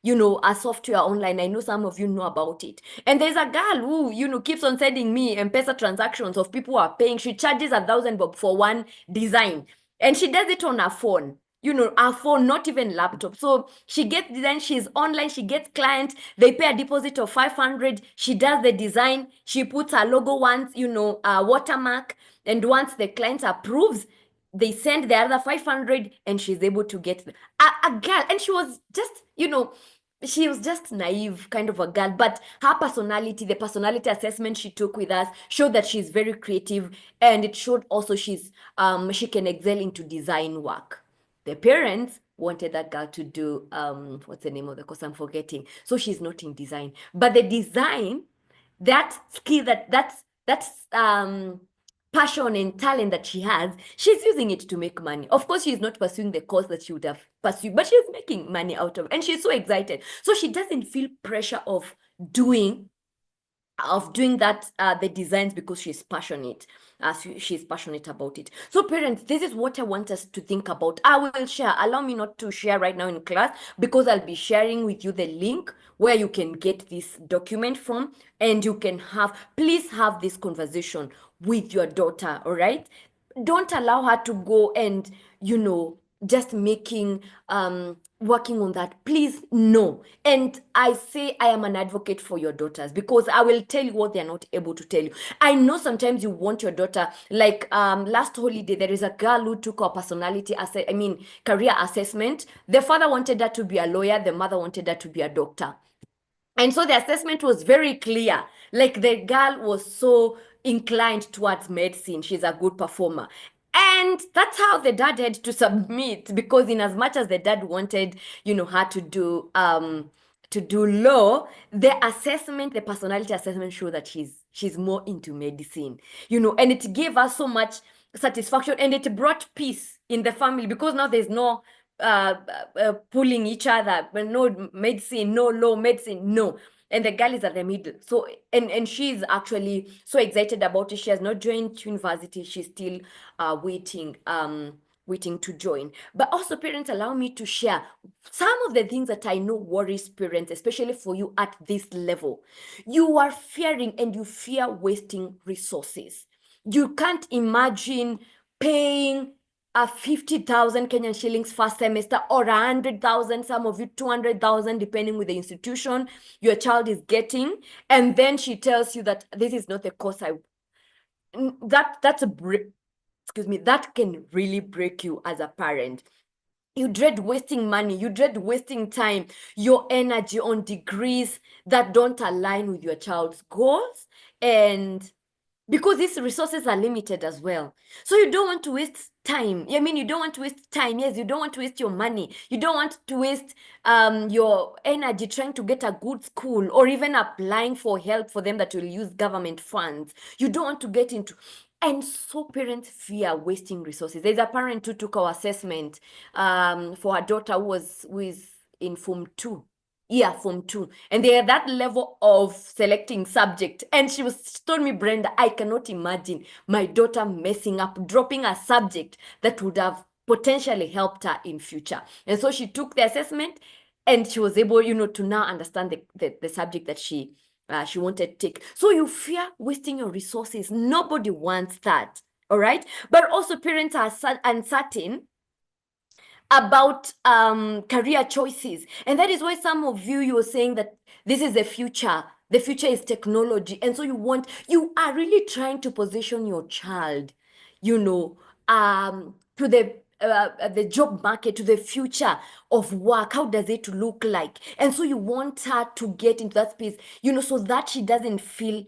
a software online. I know some of you know about it. And there's a girl who, keeps on sending me M-Pesa transactions of people who are paying. She charges 1,000 bob for one design. And she does it on her phone. Her phone, not even laptop. So she gets design, she's online, she gets clients, they pay a deposit of 500. She does the design, she puts her logo once, a watermark. And once the client approves, they send the other 500 and she's able to get a girl. And she was just, she was just naive kind of a girl, but her personality, the personality assessment she took with us showed that she's very creative, and it showed also she can excel into design work. The parents wanted that girl to do what's the name of the course? I'm forgetting. So she's not in design, but the design, that skill, that's passion and talent that she has, she's using it to make money. Of course, she's not pursuing the course that she would have pursued, but she's making money out of it, and she's so excited. So she doesn't feel pressure doing that the designs, because she's passionate. She's passionate about it. So parents, this is what I want us to think about. I will share. Allow me not to share right now in class, because I'll be sharing with you the link where you can get this document from, and you can please have this conversation with your daughter. All right, don't allow her to go and just working on that. Please, no. And I say I am an advocate for your daughters, because I will tell you what they're not able to tell you. I know sometimes you want your daughter, like last holiday, there is a girl who took our career assessment. The father wanted her to be a lawyer, the mother wanted her to be a doctor. And so the assessment was very clear. Like, the girl was so inclined towards medicine. She's a good performer. And that's how the dad had to submit, because in as much as the dad wanted, her to do law, the personality assessment showed that she's more into medicine, and it gave us so much satisfaction, and it brought peace in the family, because now there's no pulling each other, but no medicine, no law, medicine, no. And the girl is at the middle. So, and she's actually so excited about it. She has not joined university. She's still waiting to join. But also, parents, allow me to share some of the things that I know worries parents, especially for you at this level. You are fearing, and you fear wasting resources. You can't imagine paying 50,000 Kenyan shillings first semester, or 100,000, some of you 200,000, depending with the institution your child is getting. And then she tells you that this is not the course that can really break you as a parent. You dread wasting money, you dread wasting time, your energy on degrees that don't align with your child's goals, and because these resources are limited as well. So you don't want to waste time. You don't want to waste time. Yes, you don't want to waste your money. You don't want to waste your energy trying to get a good school, or even applying for help for them that will use government funds. You don't want to get into. And so parents fear wasting resources. There's a parent who took our assessment for her daughter who is in Form 2. Yeah, Form 2. And they are that level of selecting subject. And she told me, Brenda, I cannot imagine my daughter messing up, dropping a subject that would have potentially helped her in future. And so she took the assessment, and she was able, to now understand the subject that she wanted to take. So you fear wasting your resources. Nobody wants that. All right. But also, parents are uncertain about career choices. And that is why some of you are saying that this is the future. The future is technology. And so you are really trying to position your child, to the job market, to the future of work. How does it look like? And so you want her to get into that space, so that she doesn't feel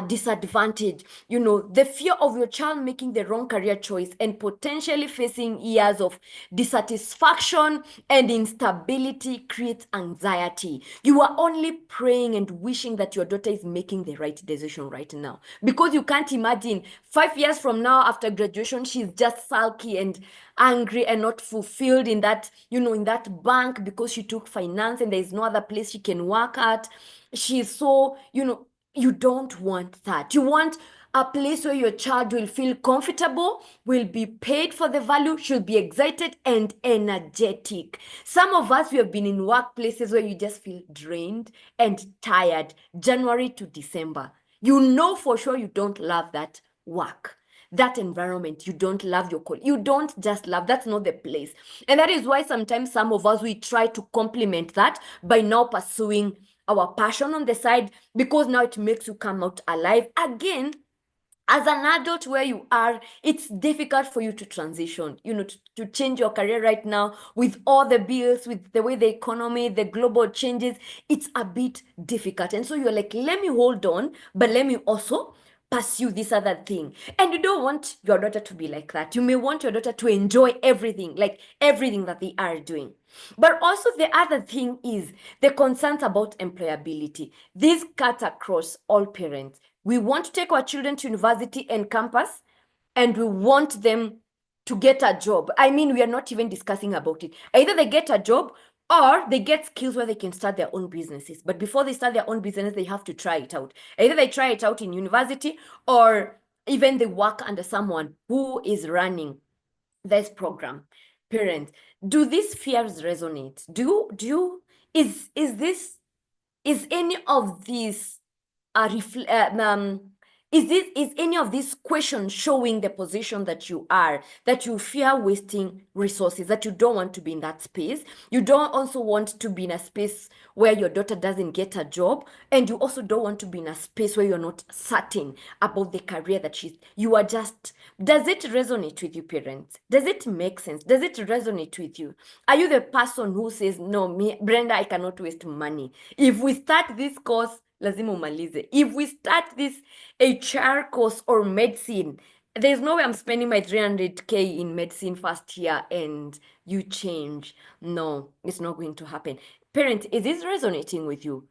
disadvantage, the fear of your child making the wrong career choice and potentially facing years of dissatisfaction and instability creates anxiety. You are only praying and wishing that your daughter is making the right decision right now, because you can't imagine 5 years from now after graduation she's just sulky and angry and not fulfilled in that, in that bank, because she took finance and there's no other place she can work at. She's so, you don't want that. You want a place where your child will feel comfortable, will be paid for the value, should be excited and energetic. Some of us, we have been in workplaces where you just feel drained and tired, January to December. You know for sure you don't love that work, that environment. You don't love your colleague. You don't just love, that's not the place. And that is why sometimes some of us, we try to complement that by now pursuing our passion on the side, because now it makes you come out alive again. As an adult where you are, it's difficult for you to transition, to change your career right now with all the bills, with the way the economy, the global changes. It's a bit difficult. And so you're like, let me hold on, but let me also pursue this other thing. And you don't want your daughter to be like that. You may want your daughter to enjoy everything, like everything that they are doing. But also the other thing is the concerns about employability. This cuts across all parents. We want to take our children to university and campus, and we want them to get a job. I mean, we are not even discussing about it. Either they get a job or they get skills where they can start their own businesses. But before they start their own business, they have to try it out. Either they try it out in university, or even they work under someone who is running this program. Parents, do these fears resonate? Is any of these is any of these questions showing the position that you are, that you fear wasting resources, that you don't want to be in that space? You don't also want to be in a space where your daughter doesn't get a job, and you also don't want to be in a space where you're not certain about the career that you are just. Does it resonate with you, parents? Does it make sense? Does it resonate with you? Are you the person who says, no, me, Brenda, I cannot waste money? If we start this course, lazima umalize. If we start this HR course or medicine, there's no way I'm spending my 300K in medicine first year and you change. No, it's not going to happen. Parents, is this resonating with you?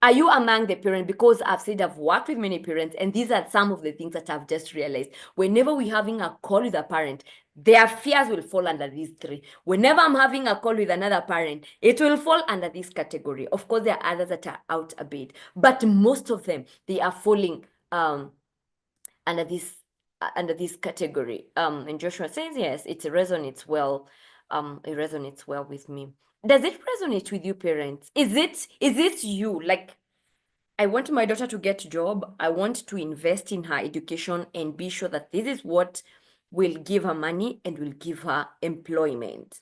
Are you among the parents? Because I've said I've worked with many parents, and these are some of the things that I've just realized. Whenever we're having a call with a parent, their fears will fall under these three. Whenever I'm having a call with another parent, it will fall under this category. Of course, there are others that are out a bit, but most of them, they are falling under this category. And Joshua says, yes, it resonates well. It resonates well with me. Does it resonate with you, parents? Is it you? Like, I want my daughter to get a job. I want to invest in her education and be sure that this is what will give her money and will give her employment.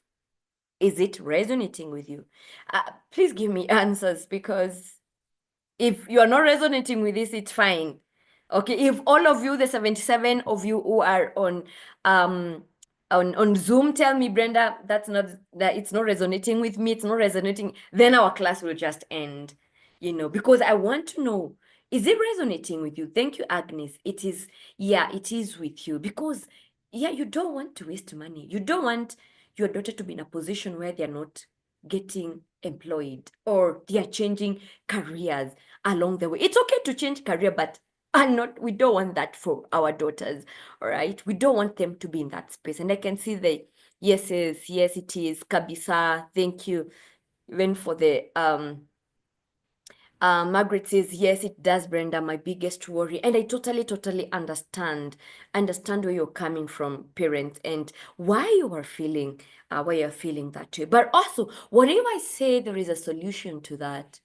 Is it resonating with you? Please give me answers, because if you are not resonating with this, it's fine. Okay, if all of you, the 77 of you who are on Zoom, tell me, Brenda, that it's not resonating with me, it's not resonating, then our class will just end, because I want to know, is it resonating with you? Thank you, Agnes. It is, yeah, it is with you, because yeah, you don't want to waste money. You don't want your daughter to be in a position where they're not getting employed or they are changing careers along the way. It's okay to change career, but we don't want that for our daughters. All right, we don't want them to be in that space. And I can see the yeses. Yes, it is. Kabisa, thank you. Even for the Margaret says, yes, it does, Brenda, my biggest worry. And I totally understand where you're coming from, parents, and why you're feeling that way. But also, what if I say there is a solution to that?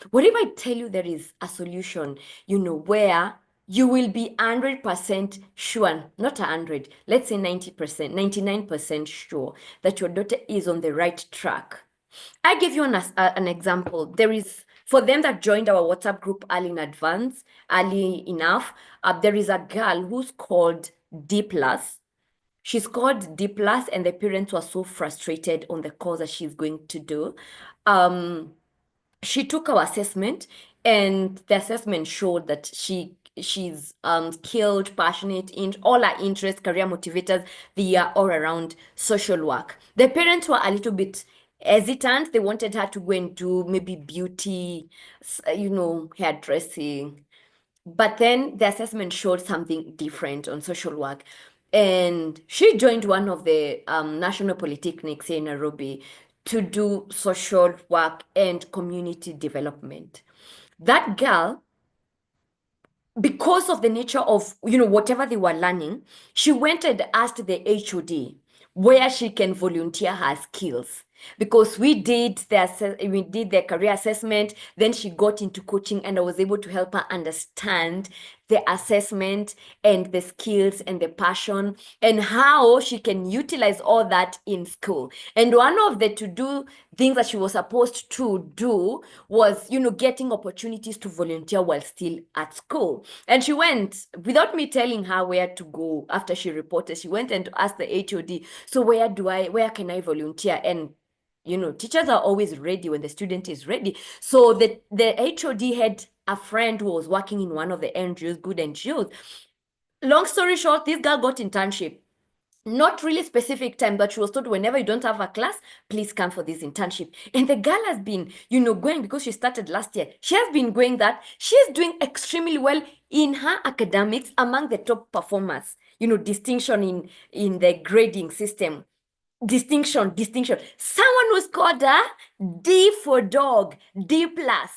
What if I tell you there is a solution, where you will be 100% sure, not 100, let's say 90%, 99% sure that your daughter is on the right track? I give you an example. There is, for them that joined our WhatsApp group early enough, there is a girl who's called D+. She's called D+, and the parents were so frustrated on the course that she's going to do. She took our assessment, and the assessment showed that she she's skilled, passionate, in all her interests, career motivators, they are all around social work. The parents were a little bit hesitant. They wanted her to go and do maybe beauty, hairdressing. But then the assessment showed something different on social work. And she joined one of the national polytechnics in Nairobi to do social work and community development. That girl, because of the nature of whatever they were learning, she went and asked the HOD where she can volunteer her skills, because we did the career assessment. Then she got into coaching, and I was able to help her understand the assessment and the skills and the passion and how she can utilize all that in school. And one of the to do things that she was supposed to do was, getting opportunities to volunteer while still at school. And she went, without me telling her where to go after she reported, she went and asked the HOD, so where can I volunteer? And teachers are always ready when the student is ready. So the HOD had a friend who was working in one of the NGOs, good NGOs. Long story short, this girl got internship. Not really specific time, but she was told whenever you don't have a class, please come for this internship. And the girl has been, going, because she started last year. She has been going that. She's doing extremely well in her academics, among the top performers. Distinction in the grading system. Distinction. Someone who scored a D for dog, D plus.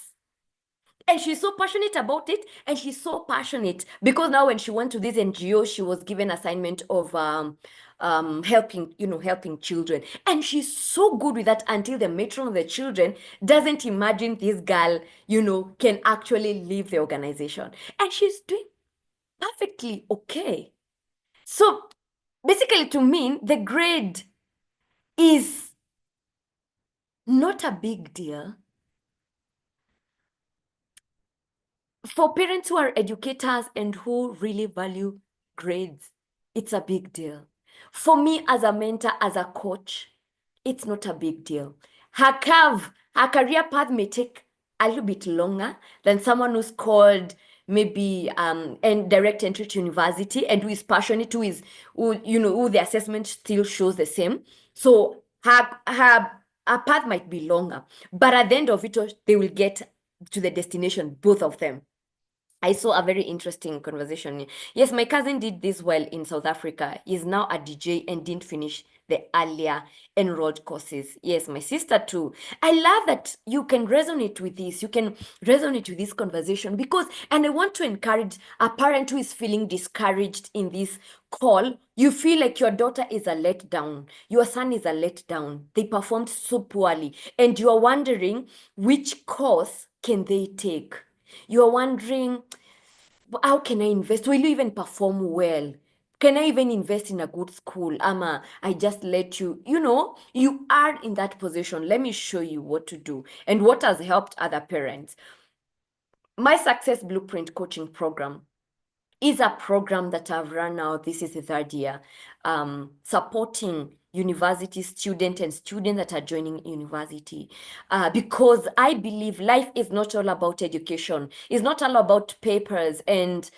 And she's so passionate about it. And she's so passionate because now when she went to this NGO, she was given assignment of helping children. And she's so good with that until the matron of the children doesn't imagine this girl, can actually leave the organization. And she's doing perfectly okay. So basically, to me, the grade is not a big deal. For parents who are educators and who really value grades, it's a big deal. For me, as a mentor, as a coach, it's not a big deal. Her career path may take a little bit longer than someone who's called maybe and direct entry to university and who is passionate, who the assessment still shows the same. So her path might be longer, but at the end of it, they will get to the destination, both of them. I saw a very interesting conversation. Yes, my cousin did this well in South Africa. He's now a DJ and didn't finish the earlier enrolled courses. Yes, my sister too. I love that you can resonate with this. You can resonate with this conversation because, and I want to encourage a parent who is feeling discouraged in this call. You feel like your daughter is a letdown. Your son is a letdown. They performed so poorly. And you are wondering which course can they take? You're wondering, how can I invest? Will you even perform well? Can I even invest in a good school? Ama, I just let you, you are in that position. Let me show you what to do and what has helped other parents. My Success Blueprint coaching program is a program that I've run now. This is the third year, supporting university students and students that are joining university, because I believe life is not all about education. It's not all about papers and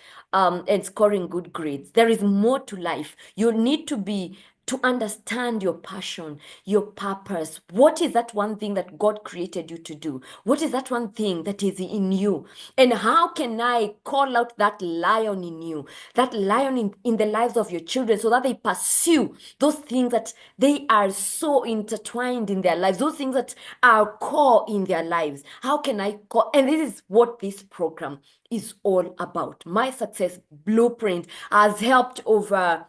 scoring good grades. There is more to life. You need to understand your passion, your purpose. What is that one thing that God created you to do? What is that one thing that is in you? And how can I call out that lion in you, that lion in the lives of your children, so that they pursue those things that they are so intertwined in their lives, those things that are core in their lives? How can I call? And this is what this program is all about. My Success Blueprint has helped over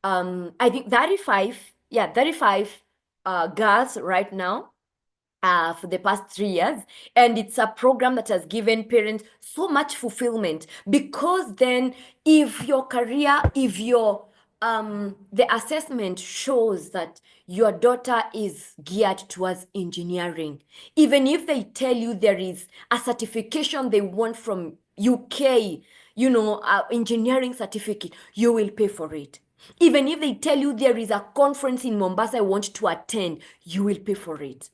I think 35 girls right now for the past 3 years. And it's a program that has given parents so much fulfillment, because then if your career, if your the assessment shows that your daughter is geared towards engineering, even if they tell you there is a certification they want from UK, engineering certificate, you will pay for it. Even if they tell you there is a conference in Mombasa I want to attend, you will pay for it.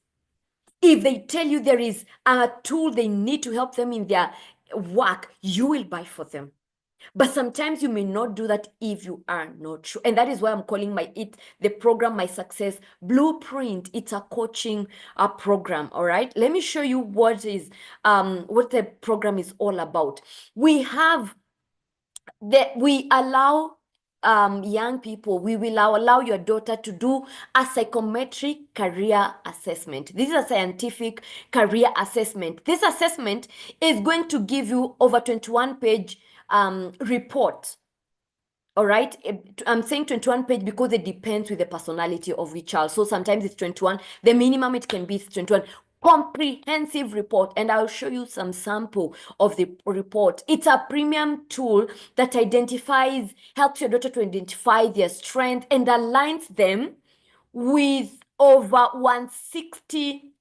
If they tell you there is a tool they need to help them in their work, you will buy for them. But sometimes you may not do that if you are not sure. And that is why I'm calling the program My Success Blueprint. It's a coaching program. All right. Let me show you what the program is all about. We allow young people, we will allow your daughter to do a psychometric career assessment. This is a scientific career assessment. This assessment is going to give you over 21-page report. All right. I'm saying 21 page because it depends with the personality of each child. So sometimes it's 21. The minimum it can be is 21. Comprehensive report. And I'll show you some sample of the report. It's a premium tool that helps your daughter to identify their strength and aligns them with over 160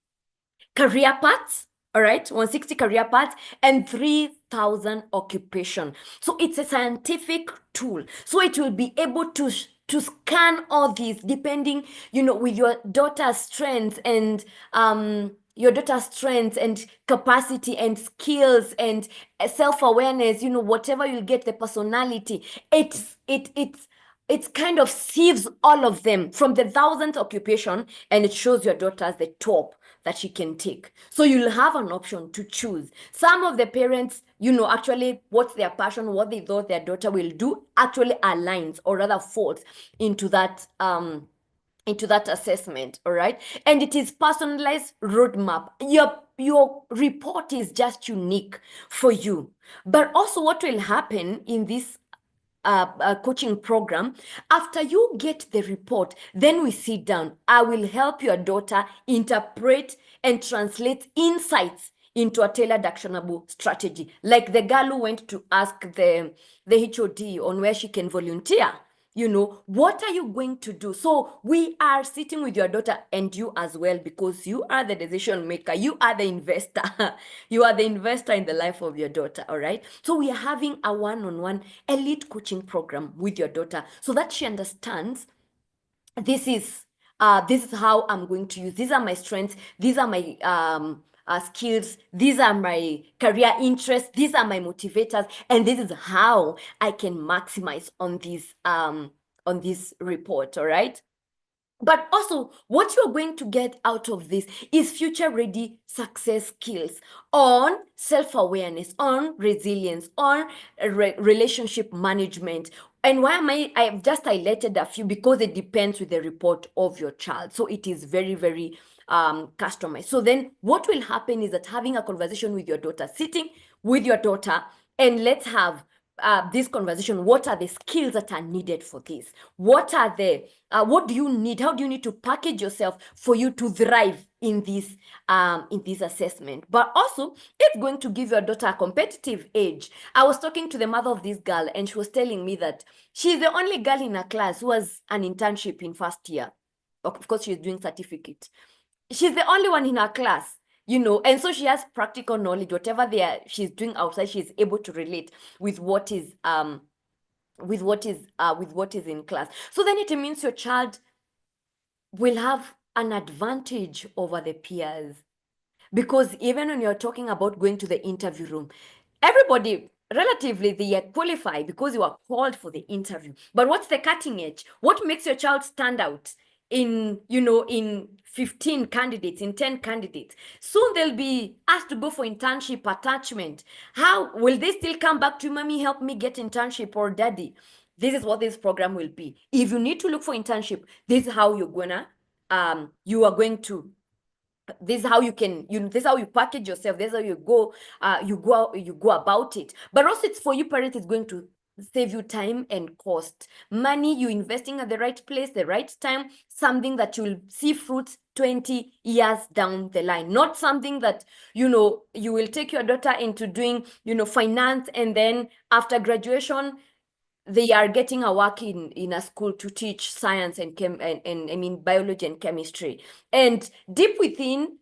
career paths. All right, 160 career paths and 3,000 occupation. So it's a scientific tool. So it will be able to scan all these depending, with your daughter's strengths and capacity and skills and self-awareness, whatever you get, the personality. It's kind of sieves all of them from the 1,000th occupation, and it shows your daughter as the top that she can take. So you'll have an option to choose. Some of the parents, actually what's their passion, what they thought their daughter will do actually aligns or rather falls into that assessment. All right. And it is personalized roadmap. Your report is just unique for you. But also what will happen in this coaching program, after you get the report, then we sit down. I will help your daughter interpret and translate insights into a tailored actionable strategy. Like the girl who went to ask the HOD on where she can volunteer. What are you going to do? So we are sitting with your daughter and you as well, because you are the decision maker. You are the investor. You are the investor in the life of your daughter. All right. So we are having a one-on-one elite coaching program with your daughter so that she understands this is how I'm going to use. These are my strengths. These are my skills. These are my career interests. These are my motivators, and this is how I can maximize on this report. All right. But also, what you're going to get out of this is future-ready success skills on self-awareness, on resilience, on relationship management. And why I've just highlighted a few because it depends with the report of your child. So it is very, very customized. So then what will happen is that having a conversation with your daughter, sitting with your daughter, and let's have this conversation. What are the skills that are needed for this? What do you need? How do you need to package yourself for you to thrive in this assessment? But also, it's going to give your daughter a competitive edge. I was talking to the mother of this girl, and she was telling me that she's the only girl in her class who has an internship in first year. Of course, she's doing certificate. She's the only one in her class, and so she has practical knowledge. Whatever she's doing outside, she's able to relate with what is in class. So then it means your child will have an advantage over the peers, because even when you're talking about going to the interview room, everybody relatively they are qualified because you are called for the interview. But what's the cutting edge? What makes your child stand out in 15 candidates, in 10 candidates? Soon they'll be asked to go for internship attachment. How will they still come back to mommy, help me get internship, or daddy? This is what this program will be. If you need to look for internship, this is how you're gonna this is how you can, this is how you package yourself. This is how you go about it. But also, it's for you parents, it's going to save you time and cost. Money you investing at the right place, the right time, something that you'll see fruits 20 years down the line. Not something that, you will take your daughter into doing, finance, and then after graduation, they are getting a work in a school to teach science and biology and chemistry. And deep within,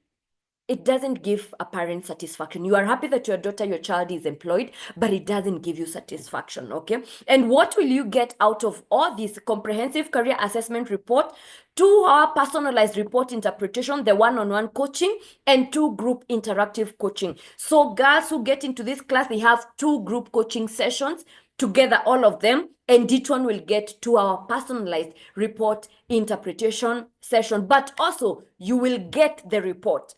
it doesn't give a parent satisfaction. You are happy that your child is employed, but it doesn't give you satisfaction, okay? And what will you get out of all this comprehensive career assessment report, 2-hour personalized report interpretation, the one-on-one coaching, and 2 group interactive coaching? So girls who get into this class, they have 2 group coaching sessions together, all of them, and each one will get to our personalized report interpretation session. But also, you will get the report.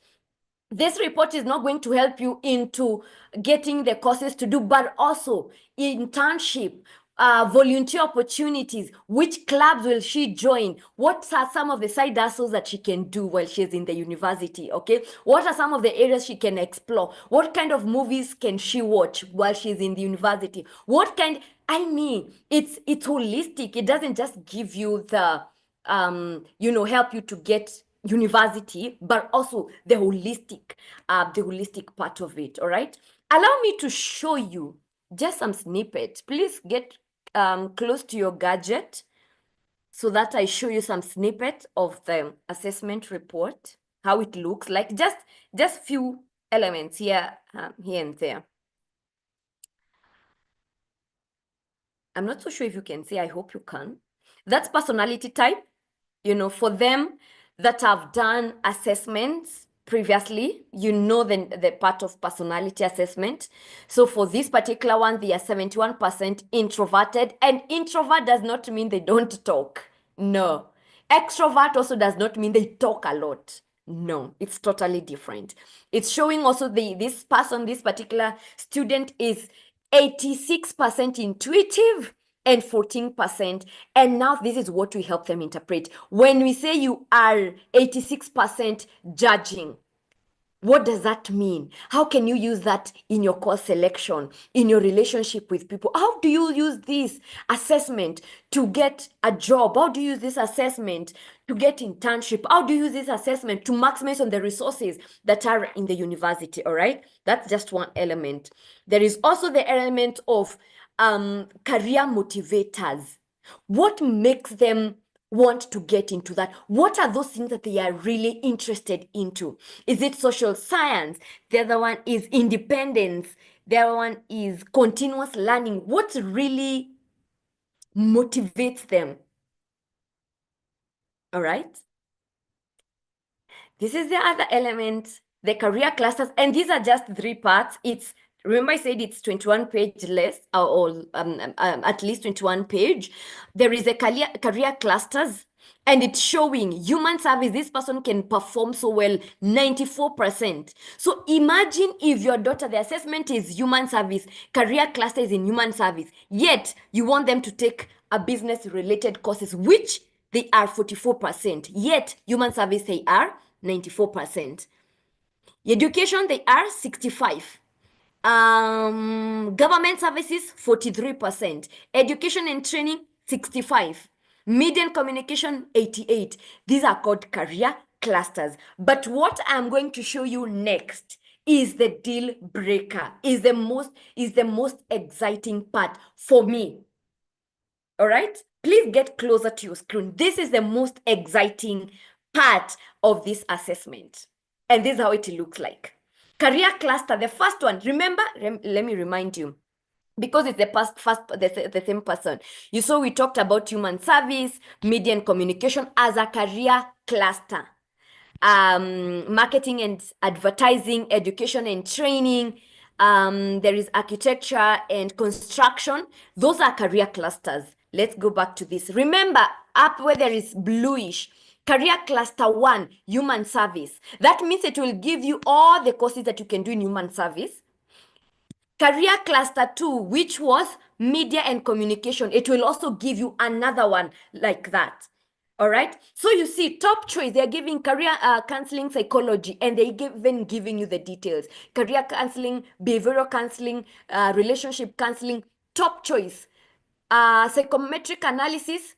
This report is not going to help you into getting the courses to do, but also internship, volunteer opportunities. Which clubs will she join? What are some of the side hustles that she can do while she's in the university? Okay, what are some of the areas she can explore? What kind of movies can she watch while she's in the university? What kind, I mean, it's holistic. It doesn't just give you the help you to get university, but also the holistic part of it. All right, allow me to show you just some snippets. Please get close to your gadget so that I show you some snippet of the assessment report, how it looks like. Just few elements here and there. I'm not so sure if you can see. I hope you can. That's personality type. For them that have done assessments previously, the part of personality assessment. So for this particular one, they are 71% introverted, and introvert does not mean they don't talk. No. Extrovert also does not mean they talk a lot. No, it's totally different. It's showing also this particular student is 86% intuitive and 14%. And now this is what we help them interpret. When we say you are 86% judging, what does that mean? How can you use that in your course selection, in your relationship with people? How do you use this assessment to get a job? How do you use this assessment to get internship? How do you use this assessment to maximize on the resources that are in the university? All right, that's just one element. There is also the element of career motivators. What makes them want to get into that? What are those things that they are really interested into? Is it social science? The other one is independence. The other one is continuous learning. What really motivates them? All right. This is the other element, the career clusters, and these are just 3 parts. Remember I said it's 21 page less, or at least 21 page. There is a career clusters, and it's showing human service. This person can perform so well, 94%. So imagine if your daughter, the assessment is human service, career cluster is in human service, yet you want them to take a business related courses, which they are 44%, yet human service they are 94%. Education, they are 65. Government services, 43%. Education and training, 65. Media and communication, 88. These are called career clusters. But what I'm going to show you next is the deal breaker, is the most exciting part for me. All right? Please get closer to your screen. This is the most exciting part of this assessment. And this is how it looks like. Career cluster, the first one, remember, let me remind you, because it's the same person. You saw we talked about human service, media and communication as a career cluster. Marketing and advertising, education and training. There is architecture and construction. Those are career clusters. Let's go back to this. Remember, up where there is bluish, career cluster 1, human service. That means it will give you all the courses that you can do in human service. Career cluster 2, which was media and communication, it will also give you another one like that. All right. So you see, top choice, they're giving career counseling psychology, and they even giving you the details. Career counseling, behavioral counseling, relationship counseling, top choice. Psychometric analysis,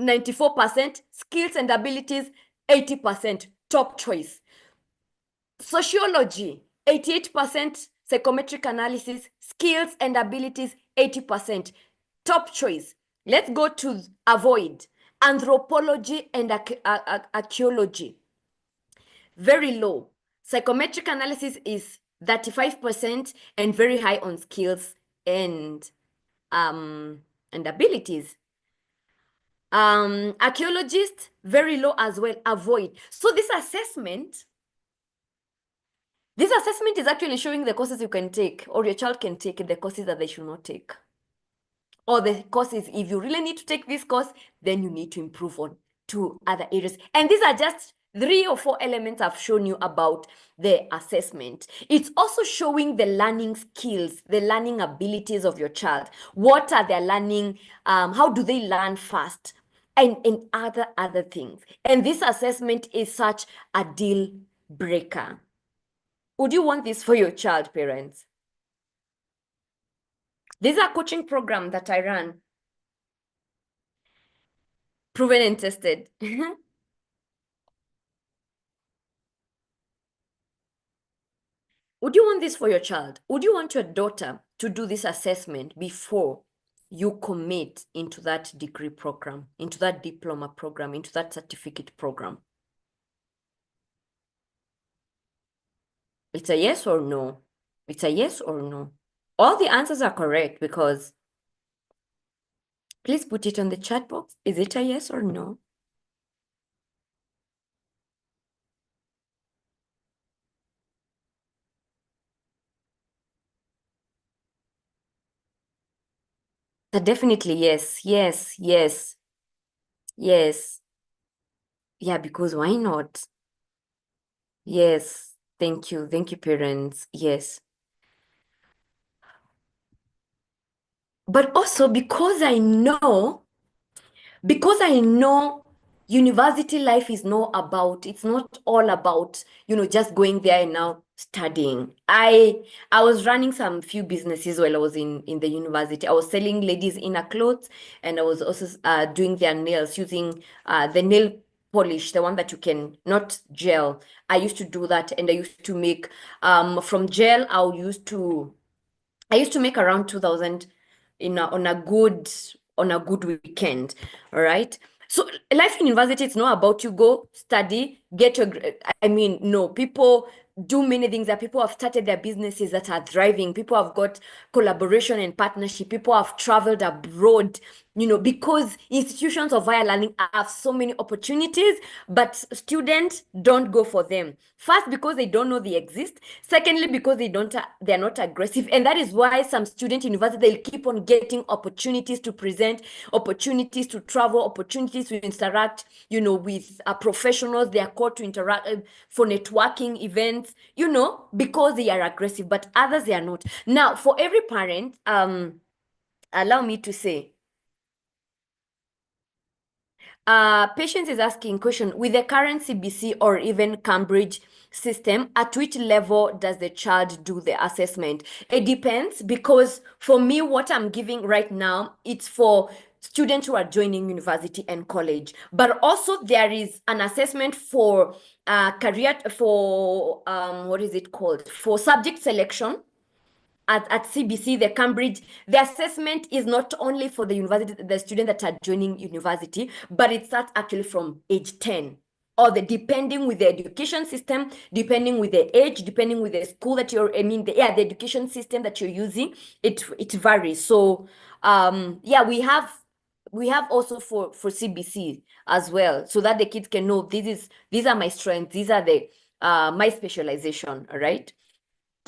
94%. Skills and abilities, 80%. Top choice. Sociology, 88%. Psychometric analysis, skills and abilities, 80%. Top choice. Let's go to avoid. Anthropology and archaeology, very low. Psychometric analysis is 35% and very high on skills and abilities. Archaeologist, very low as well, avoid. So this assessment is actually showing the courses you can take, or your child can take, the courses that they should not take. or the courses. If you really need to take this course, then you need to improve on two other areas. And these are just 3 or 4 elements I've shown you about the assessment. It's also showing the learning skills, the learning abilities of your child. What are they learning? How do they learn fast? And other things. And this assessment is such a deal breaker. Would you want this for your child, parents? These are coaching program that I run, proven and tested. Would you want this for your child? Would you want your daughter to do this assessment before you commit into that degree program, into that diploma program, into that certificate program? It's a yes or no. It's a yes or no. All the answers are correct because please put it on the chat box. Is it a yes or no? Definitely yes, yes, yes, yes. Yeah, because why not? Yes. Thank you. Thank you, parents. Yes. But also because I know university life is not about, it's not all about, just going there and now studying. I was running some few businesses while I was in the university. I was selling ladies inner clothes, and I was also doing their nails using the nail polish, the one that you can, not gel. I used to do that, and I used to make from gel, I used to make around 2,000 on a good weekend. All right. So life in university, it's not about you go study, get your, I mean, no, people do many things that people have started their businesses that are thriving. People have got collaboration and partnership. People have traveled abroad, because institutions of higher learning have so many opportunities, but students don't go for them. First, because they don't know they exist. Secondly, because they're not aggressive. And that is why some student university, they'll keep on getting opportunities to present, opportunities to travel, opportunities to interact, with professionals. They are called to interact for networking events, because they are aggressive, but others, they are not. Now, for every parent, allow me to say, Patience is asking question, with the current CBC or even Cambridge system, at which level does the child do the assessment? It depends, because for me, what I'm giving right now, it's for students who are joining university and college. But also there is an assessment for career, for what is it called? For subject selection at CBC, the Cambridge, the assessment is not only for the university, the students that are joining university, but it starts actually from age 10. Or depending with the education system, depending with the age, depending with the school that the education system that you're using, it varies. So yeah, we have also for CBC as well, so that the kids can know these are my strengths, these are the my specialization, all right?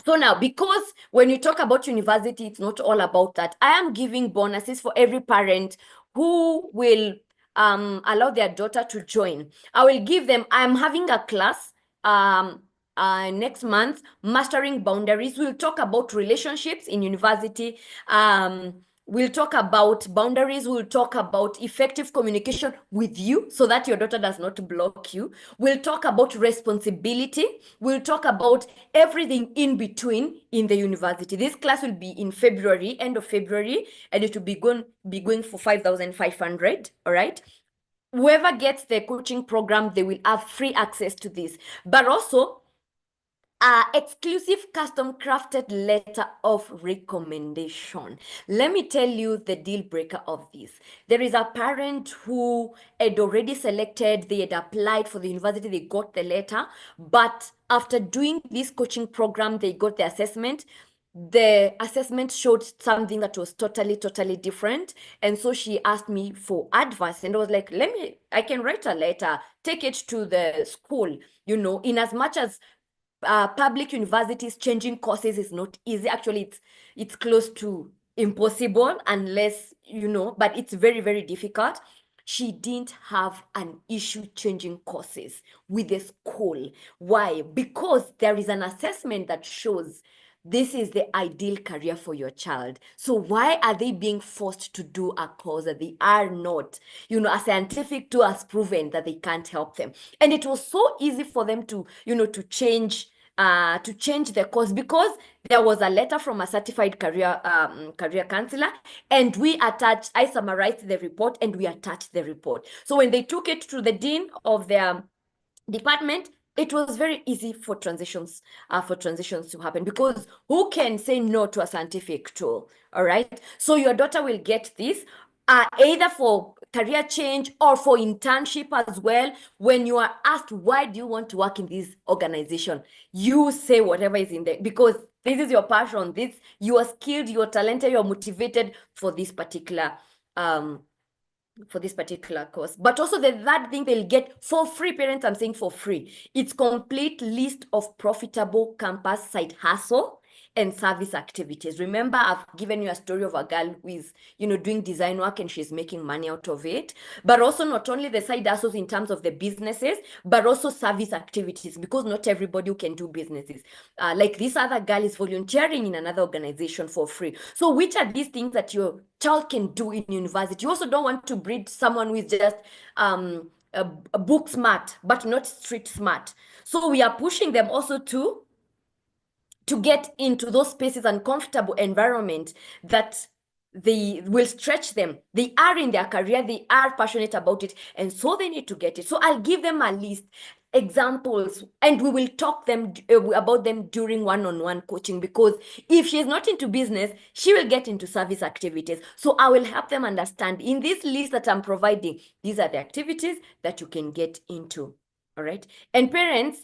So now, because when you talk about university, it's not all about that. I am giving bonuses for every parent who will allow their daughter to join. I will give them, I'm having a class next month, Mastering Boundaries. We'll talk about relationships in university. We'll talk about boundaries. We'll talk about effective communication with you so that your daughter does not block you. We'll talk about responsibility. We'll talk about everything in between in the university. This class will be in February, end of February, and it will be going for 5,500. All right. Whoever gets the coaching program, they will have free access to this. But also, exclusive custom crafted letter of recommendation. Let me tell you the deal breaker of this. There is a parent who had already selected, they had applied for the university, they got the letter, but after doing this coaching program, they got the assessment. The assessment showed something that was totally different. And so she asked me for advice, and I was like, I can write a letter, take it to the school, in as much as public universities changing courses is not easy. Actually, it's close to impossible unless, but it's very, very difficult. She didn't have an issue changing courses with the school. Why? Because there is an assessment that shows this is the ideal career for your child. So why are they being forced to do a course that they are not? A scientific tool has proven that they can't help them. And it was so easy for them to, to change the course because there was a letter from a certified career counselor, and I summarized the report and we attached the report. So when they took it to the dean of their department, it was very easy for transitions to happen, because who can say no to a scientific tool? All right, so your daughter will get this either for career change or for internship as well. When you are asked, why do you want to work in this organization, you say whatever is in there, because this is your passion, this, you are skilled, you're talented, you're motivated for this particular course. But also the third thing they'll get for free, parents, I'm saying for free, it's complete list of profitable campus side hustle and service activities. Remember, I've given you a story of a girl who is, doing design work and she's making money out of it. But also not only the side hustles in terms of the businesses, but also service activities, because not everybody who can do businesses. Like this other girl is volunteering in another organization for free. So which are these things that your child can do in university? You also don't want to breed someone who is just a book smart, but not street smart. So we are pushing them also to get into those spaces and comfortable environment that they will stretch them. They are in their career, they are passionate about it, and so they need to get it. So I'll give them a list, examples, and we will talk them about them during one-on-one coaching, because if she's not into business, she will get into service activities. So I will help them understand, in this list that I'm providing, these are the activities that you can get into. All right, and parents,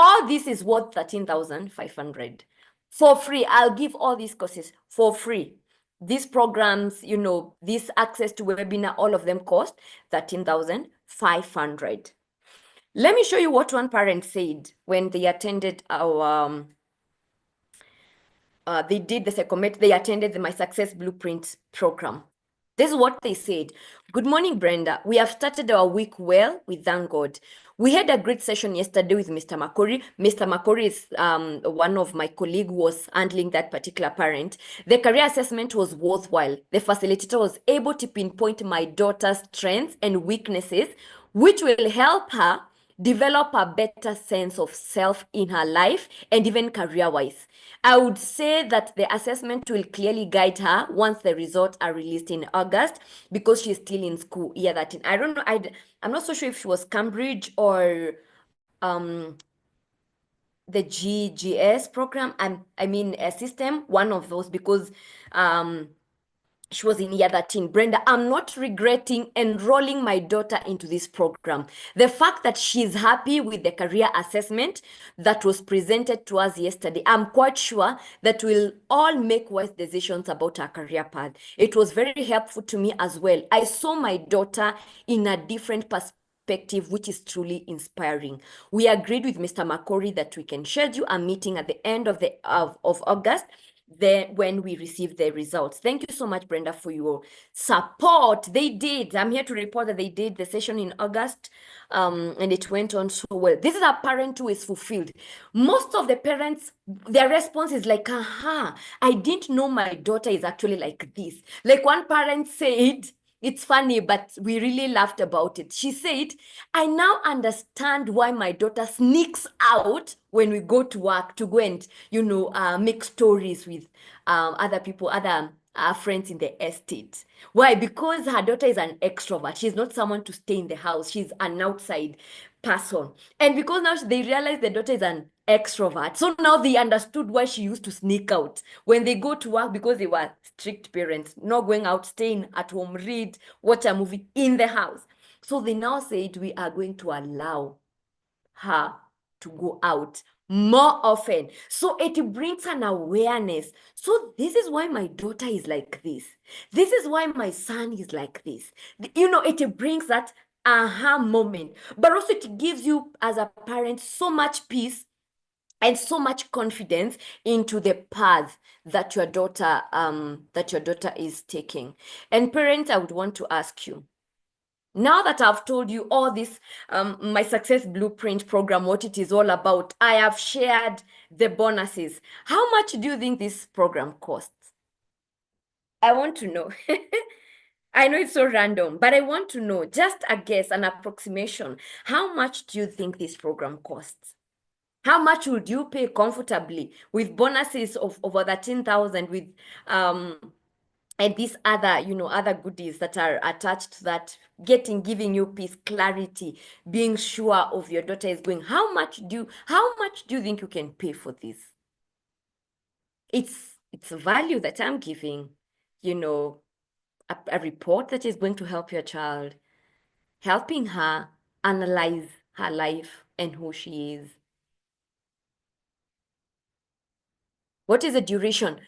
all this is worth 13,500 for free. I'll give all these courses for free. These programs, this access to webinar, all of them cost 13,500. Let me show you what one parent said when they attended our, they did the psychomet, they attended the My Success Blueprint program. This is what they said. Good morning, Brenda. We have started our week well, we thank God. We had a great session yesterday with Mr. Makori. Mr. Makori is one of my colleagues who was handling that particular parent. The career assessment was worthwhile. The facilitator was able to pinpoint my daughter's strengths and weaknesses, which will help her develop a better sense of self in her life and even career-wise. I would say that the assessment will clearly guide her once the results are released in August, because she's still in school year 13. I don't know, I'm not so sure if she was Cambridge or the GGS program. I mean a system, one of those, because she was in year 13. Brenda, I'm not regretting enrolling my daughter into this program. The fact that she's happy with the career assessment that was presented to us yesterday, I'm quite sure that we'll all make wise decisions about our career path. It was very helpful to me as well. I saw my daughter in a different perspective, which is truly inspiring. We agreed with Mr. Makori that we can schedule a meeting at the end of August, then when we receive the results. Thank you so much, Brenda, for your support. They did. I'm here to report that they did the session in August, and it went on so well. This is a parent who is fulfilled. Most of the parents, their response is like, aha, I didn't know my daughter is actually like this. Like one parent said, it's funny, but we really laughed about it. She said, I now understand why my daughter sneaks out when we go to work to go and, make stories with other people, other friends in the estate. Why? Because her daughter is an extrovert. She's not someone to stay in the house. She's an outside person. And because now they realize the daughter is an extrovert, so now they understood why she used to sneak out when they go to work, because they were strict parents, not going out, staying at home, read, watch a movie in the house. So they now said, we are going to allow her to go out more often. So it brings an awareness. So this is why my daughter is like this. This is why my son is like this. It brings that aha moment. But also it gives you as a parent so much peace, and so much confidence into the path that your daughter is taking. And parents, I would want to ask you, now that I've told you all this, my success blueprint program, what it is all about, I have shared the bonuses. How much do you think this program costs? I want to know. I know it's so random, but I want to know, just a guess, an approximation. How much do you think this program costs? How much would you pay comfortably with bonuses of over 13,000, with and these other, other goodies that are attached to that, giving you peace, clarity, being sure of your daughter is going. How much do you think you can pay for this? It's a value that I'm giving, you know, a report that is going to help your child, helping her analyze her life and who she is. What is the duration?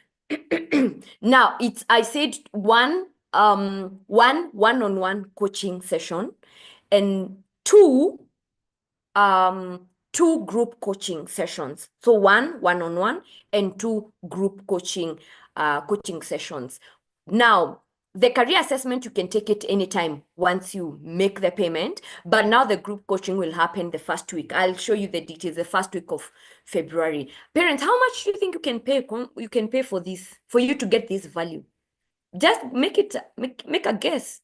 Now, I said one-on-one coaching session, and two group coaching sessions. So one-on-one and two group coaching sessions. Now, the career assessment, you can take it anytime once you make the payment, but now the group coaching will happen the first week. I'll show you the details the first week of February. Parents, how much do you think you can pay for this, for you to get this value? Just make a guess.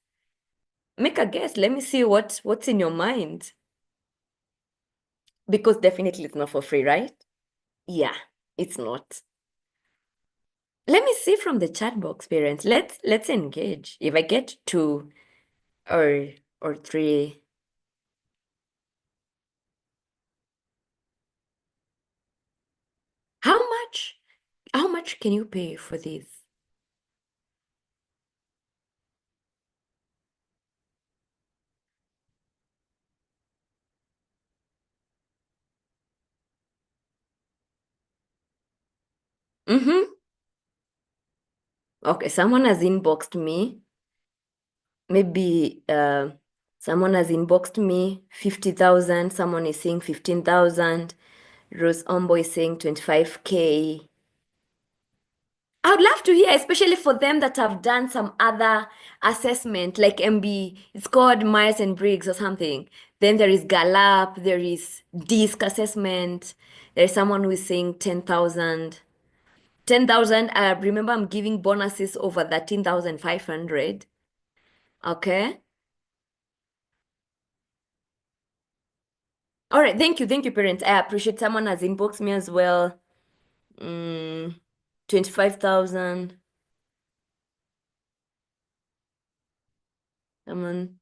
Make a guess. Let me see what's in your mind. Because definitely it's not for free, right? Yeah, it's not. Let me see from the chat box, parents. Let's engage. If I get two or three. How much? How much can you pay for this? Mm-hmm. Okay, someone has inboxed me. Maybe someone has inboxed me 50,000. Someone is saying 15,000. Rose Ombo is saying 25K. I would love to hear, especially for them that have done some other assessment, like MB. It's called Myers and Briggs or something. Then there is Gallup, there is DISC assessment. There's someone who is saying 10,000. 10,000, remember I'm giving bonuses over 13,500. Okay. All right. Thank you, parents. I appreciate someone has inboxed me as well. 25,000. Someone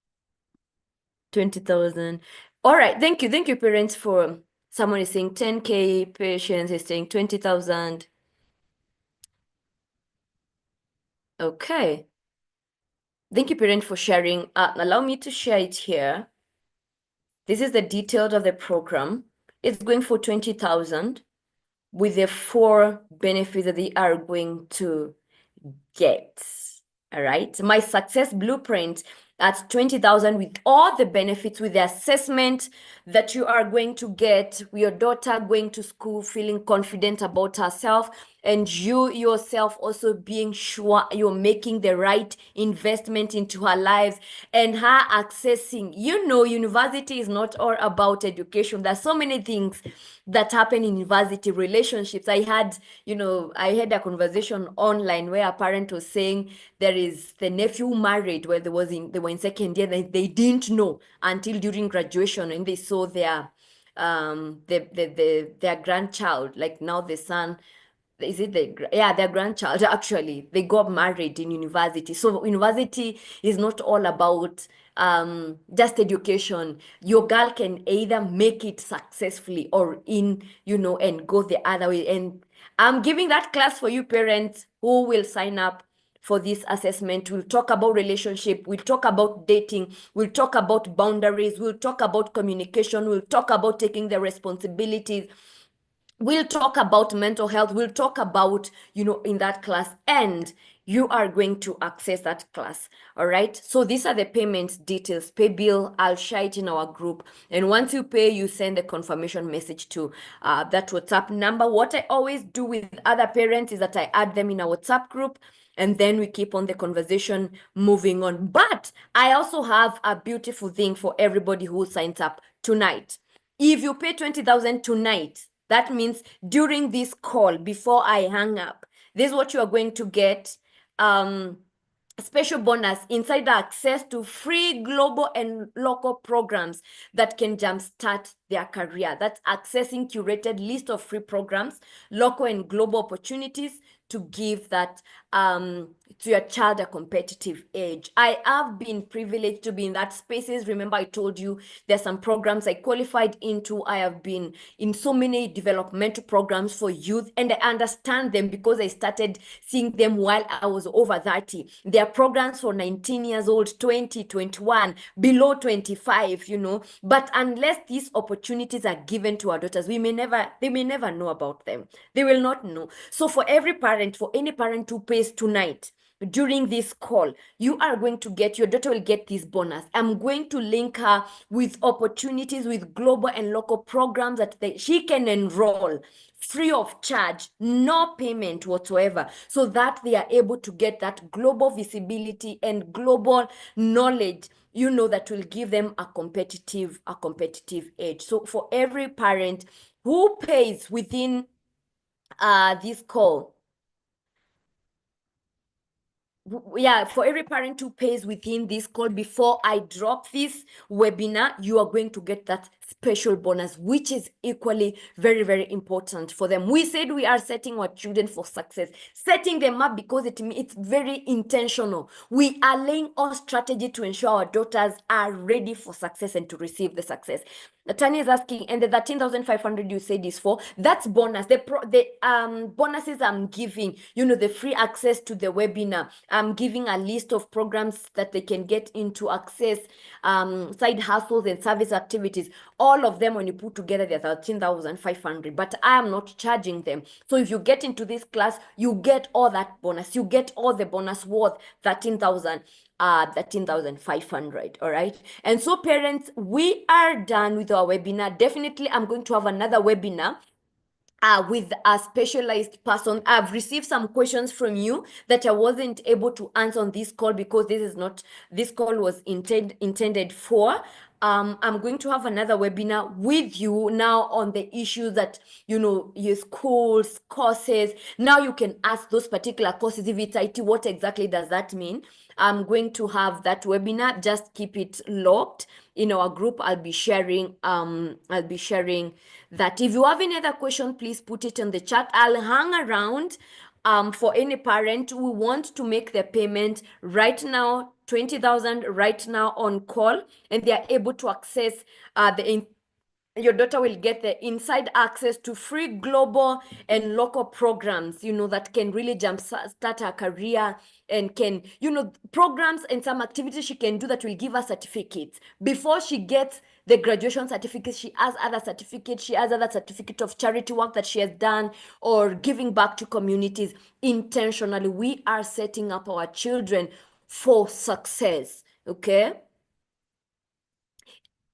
20,000. All right. Thank you, parents, for someone is saying 10K, patients is saying 20,000. Okay. Thank you, parents, for sharing. Allow me to share it here. This is the details of the program. It's going for 20,000 with the 4 benefits that they are going to get. All right. My success blueprint, that's 20,000 with all the benefits, with the assessment that you are going to get, with your daughter going to school feeling confident about herself, and you yourself also being sure you're making the right investment into her lives, and her accessing, university is not all about education. There's so many things that happen in university. Relationships. I had a conversation online where a parent was saying there is the nephew who married where they were in second year. They didn't know until during graduation, and they saw their grandchild, like now the son, is it their grandchild. Actually, they got married in university. So university is not all about just education. Your girl can either make it successfully or and go the other way. And I'm giving that class for you parents who will sign up for this assessment. We'll talk about relationship, we'll talk about dating, we'll talk about boundaries, we'll talk about communication, we'll talk about taking the responsibilities. We'll talk about mental health. We'll talk about, in that class. And you are going to access that class. All right. So these are the payment details. Pay bill, I'll share it in our group. And once you pay, you send a confirmation message to that WhatsApp number. What I always do with other parents is that I add them in a WhatsApp group, and then we keep on the conversation moving on. But I also have a beautiful thing for everybody who signs up tonight. If you pay 20,000 tonight, that means during this call, before I hang up, this is what you are going to get. Special bonus, insider access to free global and local programs that can jumpstart their career. That's accessing curated list of free programs, local and global opportunities to give that to your child a competitive edge. I have been privileged to be in that spaces. Remember, I told you there's some programs I qualified into. I have been in so many developmental programs for youth, and I understand them because I started seeing them while I was over 30. There are programs for 19 years old, 20, 21, below 25, but unless these opportunities are given to our daughters, they may never know about them. They will not know. So for any parent who pays tonight, during this call, you are going to get, your daughter will get this bonus. I'm going to link her with opportunities, with global and local programs that she can enroll free of charge, no payment whatsoever, so that they are able to get that global visibility and global knowledge, that will give them a competitive edge. So for every parent who pays within this call, for every parent who pays within this call before I drop this webinar, you are going to get that special bonus, which is equally very, very important for them. We said we are setting our children for success, setting them up because it's very intentional. We are laying our strategy to ensure our daughters are ready for success and to receive the success. Tanya is asking, and the 13,500 you said is for, that's bonus. The bonuses I'm giving, the free access to the webinar. I'm giving a list of programs that they can get into, access side hustles and service activities. All of them, when you put together, they're 13,500, but I am not charging them. So if you get into this class, you get all that bonus. You get all the bonus worth 13,500. All right. And so parents, we are done with our webinar. Definitely, I'm going to have another webinar with a specialized person. I've received some questions from you that I wasn't able to answer on this call because this call was intended for. I'm going to have another webinar with you now on the issues that, your schools, courses. Now you can ask those particular courses. If it's IT, what exactly does that mean? I'm going to have that webinar. Just keep it locked in our group. I'll be sharing that. If you have any other question, please put it in the chat. I'll hang around for any parent who want to make the payment right now, 20,000 right now on call, and they are able to access your daughter will get the inside access to free global and local programs, that can really jumpstart her career, and can, programs and some activities she can do that will give her certificates. Before she gets the graduation certificate, she has other certificates. She has other certificate of charity work that she has done or giving back to communities intentionally. We are setting up our children for success, okay?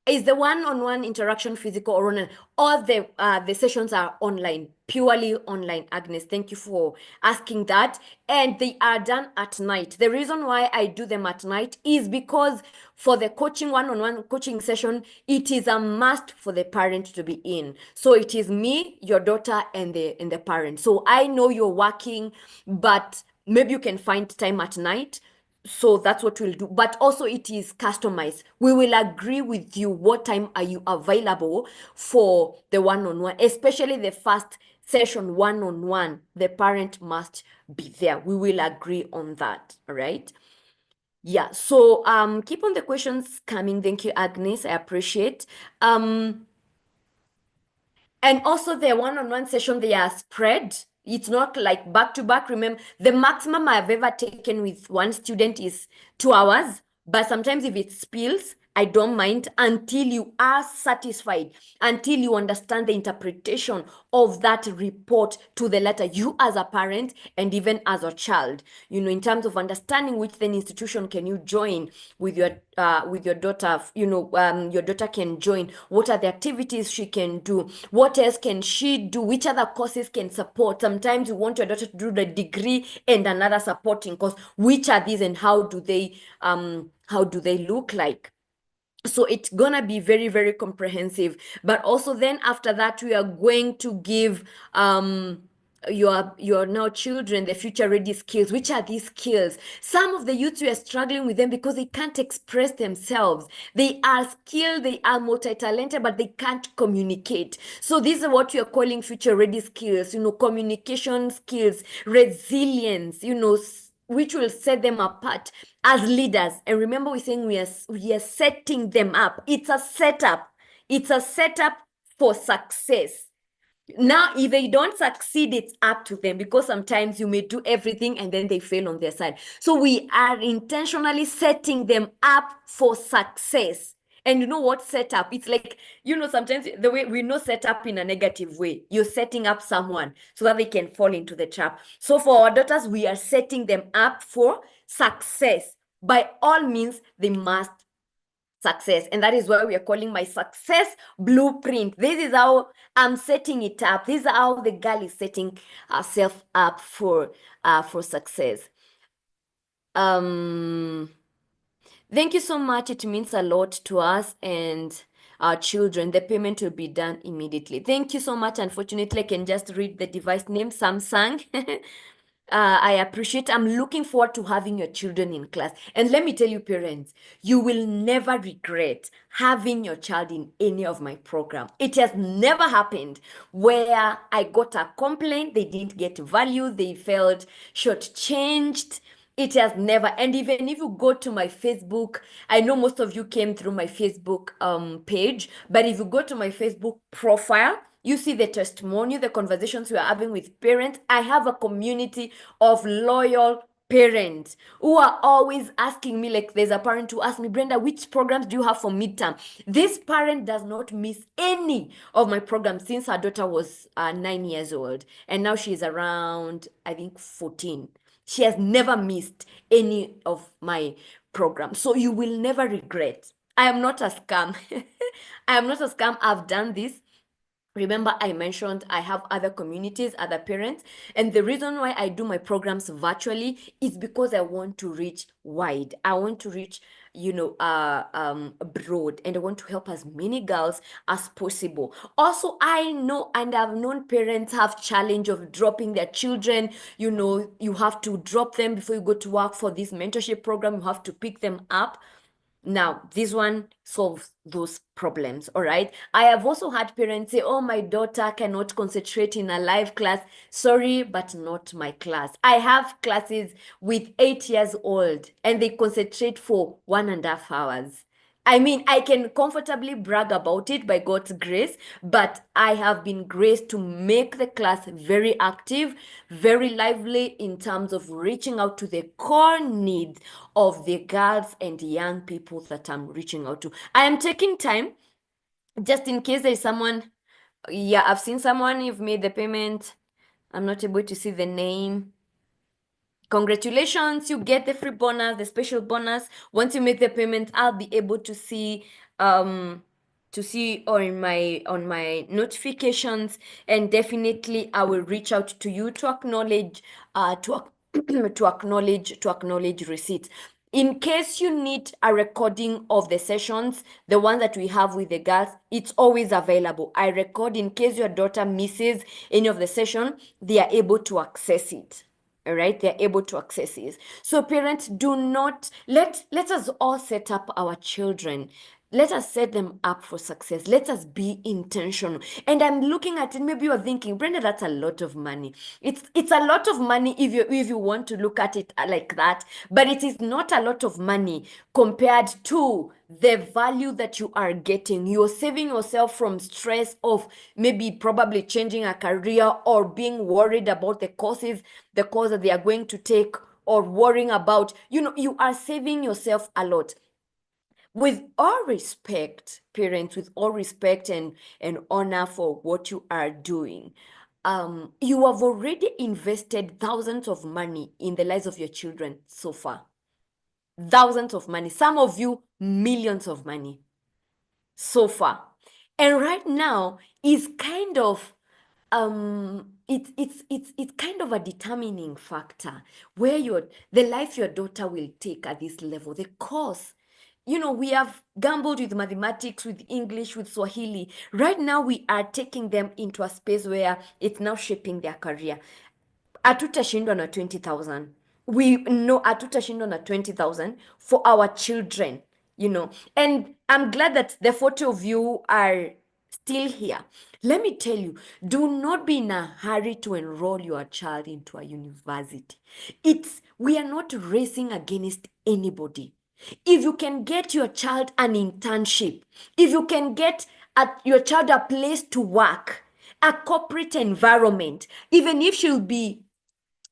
Is the one-on-one interaction physical or online? All the sessions are online, purely online, Agnes. Thank you for asking that. And they are done at night. The reason why I do them at night is because for the coaching, one-on-one coaching session, it is a must for the parent to be in. So it is me, your daughter, and the parent. So I know you're working, but maybe you can find time at night. So that's what we'll do. But also it is customized. We will agree with you what time are you available for the one-on-one, especially the first session one-on-one. The parent must be there. We will agree on that. All right. Yeah. So keep on the questions coming. Thank you, Agnes. I appreciate. And also the one-on-one session, they are spread. It's not like back to back. Remember, the maximum I've ever taken with one student is 2 hours. But sometimes if it spills, I don't mind until you are satisfied, until you understand the interpretation of that report to the letter, you as a parent and even as a child, in terms of understanding which then institution can you join with your daughter. Your daughter can join. What are the activities she can do? What else can she do? Which other courses can support? Sometimes you want your daughter to do the degree and another supporting course. Which are these and how do they look like? So it's gonna be very, very comprehensive. But also then after that, we are going to give your now children the future ready skills. Which are these skills? Some of the youths, we are struggling with them because they can't express themselves. They are skilled, they are multi-talented, but they can't communicate. So these are what we are calling future ready skills, communication skills, resilience, which will set them apart as leaders. And remember, we're saying we are setting them up. It's a setup. It's a setup for success. Now, if they don't succeed, it's up to them, because sometimes you may do everything and then they fail on their side. So we are intentionally setting them up for success. And you know what setup? It's like, sometimes the way we know setup in a negative way, you're setting up someone so that they can fall into the trap. So for our daughters, we are setting them up for success. By all means, they must success. And that is why we are calling my success blueprint. This is how I'm setting it up. This is how the girl is setting herself up for success. Thank you so much. It means a lot to us and our children. The payment will be done immediately. Thank you so much. Unfortunately, I can just read the device name, Samsung. I appreciate. I'm looking forward to having your children in class. And let me tell you, parents, you will never regret having your child in any of my program. It has never happened where I got a complaint, they didn't get value, they felt shortchanged. It has never. And even if you go to my Facebook, I know most of you came through my Facebook page, but if you go to my Facebook profile, you see the testimonial, the conversations we are having with parents. I have a community of loyal parents who are always asking me, like there's a parent who asked me, Brenda, which programs do you have for midterm? This parent does not miss any of my programs since her daughter was 9 years old. And now she's around, I think, 14. She has never missed any of my programs. So you will never regret. I am not a scam. I am not a scam. I've done this. Remember, I mentioned I have other communities, other parents, and the reason why I do my programs virtually is because I want to reach wide. I want to reach, broad, and I want to help as many girls as possible. Also, I know and I've known parents have challenge of dropping their children. You have to drop them before you go to work for this mentorship program. You have to pick them up. Now, this one solves those problems, all right? I have also had parents say, oh, my daughter cannot concentrate in a live class. Sorry, but not my class. I have classes with 8 years old and they concentrate for 1.5 hours. I mean, I can comfortably brag about it by God's grace, but I have been graced to make the class very active, very lively in terms of reaching out to the core needs of the girls and young people that I'm reaching out to. I am taking time just in case there is someone. Yeah, I've seen someone, you've made the payment. I'm not able to see the name. Congratulations, you get the free bonus, the special bonus. Once you make the payment, I'll be able to see on my notifications, and definitely I will reach out to you to acknowledge to acknowledge receipts. In case you need a recording of the sessions, the one that we have with the girls, it's always available. I record in case your daughter misses any of the session, they are able to access it. All right, they're able to access it. So parents, do not let us all set up our children. Let us set them up for success. Let us be intentional. And I'm looking at it, maybe you're thinking, Brenda, that's a lot of money. It's a lot of money if you want to look at it like that, but it is not a lot of money compared to the value that you are getting. You're saving yourself from stress of maybe probably changing a career or being worried about the course that they are going to take, or worrying about, you are saving yourself a lot. With all respect, parents, with all respect and honor for what you are doing, you have already invested thousands of money in the lives of your children so far. Thousands of money. Some of you, millions of money so far. And right now is kind of it's kind of a determining factor where your the life your daughter will take at this level, the course. We have gambled with mathematics, with English, with Swahili. Right now we are taking them into a space where it's now shaping their career. Hatutashindwa na 20,000. We know hatutashindwa na 20,000 for our children. And I'm glad that the 40 of you are still here. Let me tell you, do not be in a hurry to enroll your child into a university. We are not racing against anybody. If you can get your child an internship, if you can get your child a place to work, a corporate environment, even if she'll be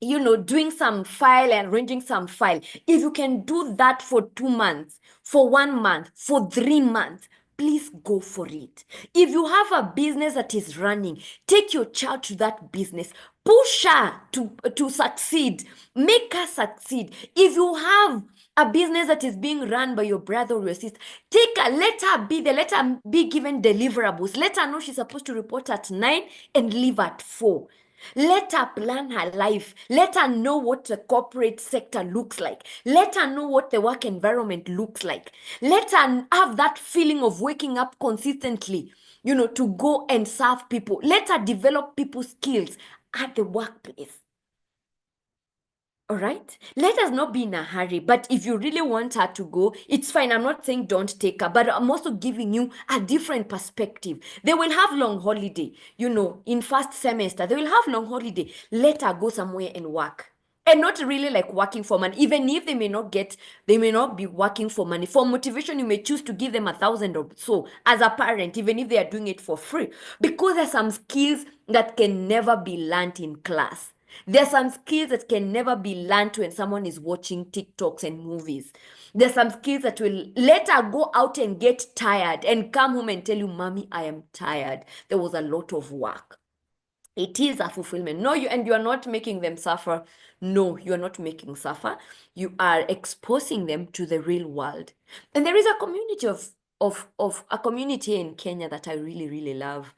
doing some file and arranging some file. If you can do that for 2 months, for 1 month, for 3 months, please go for it. If you have a business that is running, take your child to that business. Push her to succeed. Make her succeed. If you have a business that is being run by your brother or your sister, take her, let her be there, let her be given deliverables. Let her know she's supposed to report at 9 and leave at 4. Let her plan her life. Let her know what the corporate sector looks like. Let her know what the work environment looks like. Let her have that feeling of waking up consistently, to go and serve people. Let her develop people skills at the workplace. All right. Let us not be in a hurry. But if you really want her to go, it's fine. I'm not saying don't take her, but I'm also giving you a different perspective. They will have long holiday, in first semester. They will have long holiday. Let her go somewhere and work. And not really like working for money. Even if they may not be working for money. For motivation, you may choose to give them 1,000 or so as a parent, even if they are doing it for free. Because there's some skills that can never be learned in class. There's some skills that can never be learned when someone is watching TikToks and movies. There's some skills that will let her go out and get tired and come home and tell you, Mommy, I am tired. There was a lot of work. It is a fulfillment. No, you are not making them suffer. No, you are not making suffer. You are exposing them to the real world. And there is a community of a community in Kenya that I really, really love,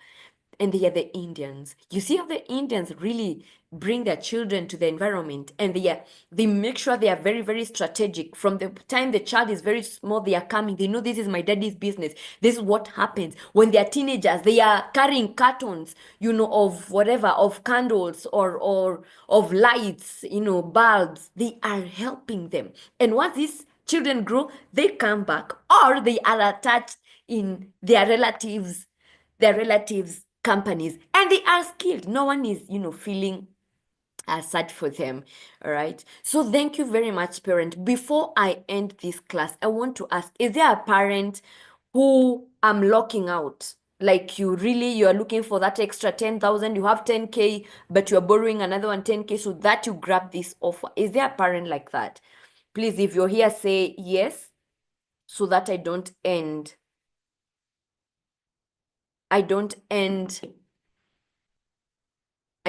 and they are the Indians. You see how the Indians really bring their children to the environment, and they make sure they are very, very strategic. From the time the child is very small, they are coming. They know this is my daddy's business. This is what happens when they are teenagers. They are carrying cartons, of whatever, of candles or of lights, bulbs. They are helping them, and once these children grow, they come back or they are attached in their relatives companies, and they are skilled. No one is feeling sad for them. All right, so thank you very much, parent. Before I end this class, I want to ask, is there a parent who I'm locking out? Like you are looking for that extra 10,000, you have 10K, but you're borrowing another one 10K so that you grab this offer. Is there a parent like that? Please, if you're here, say yes, so that I don't end I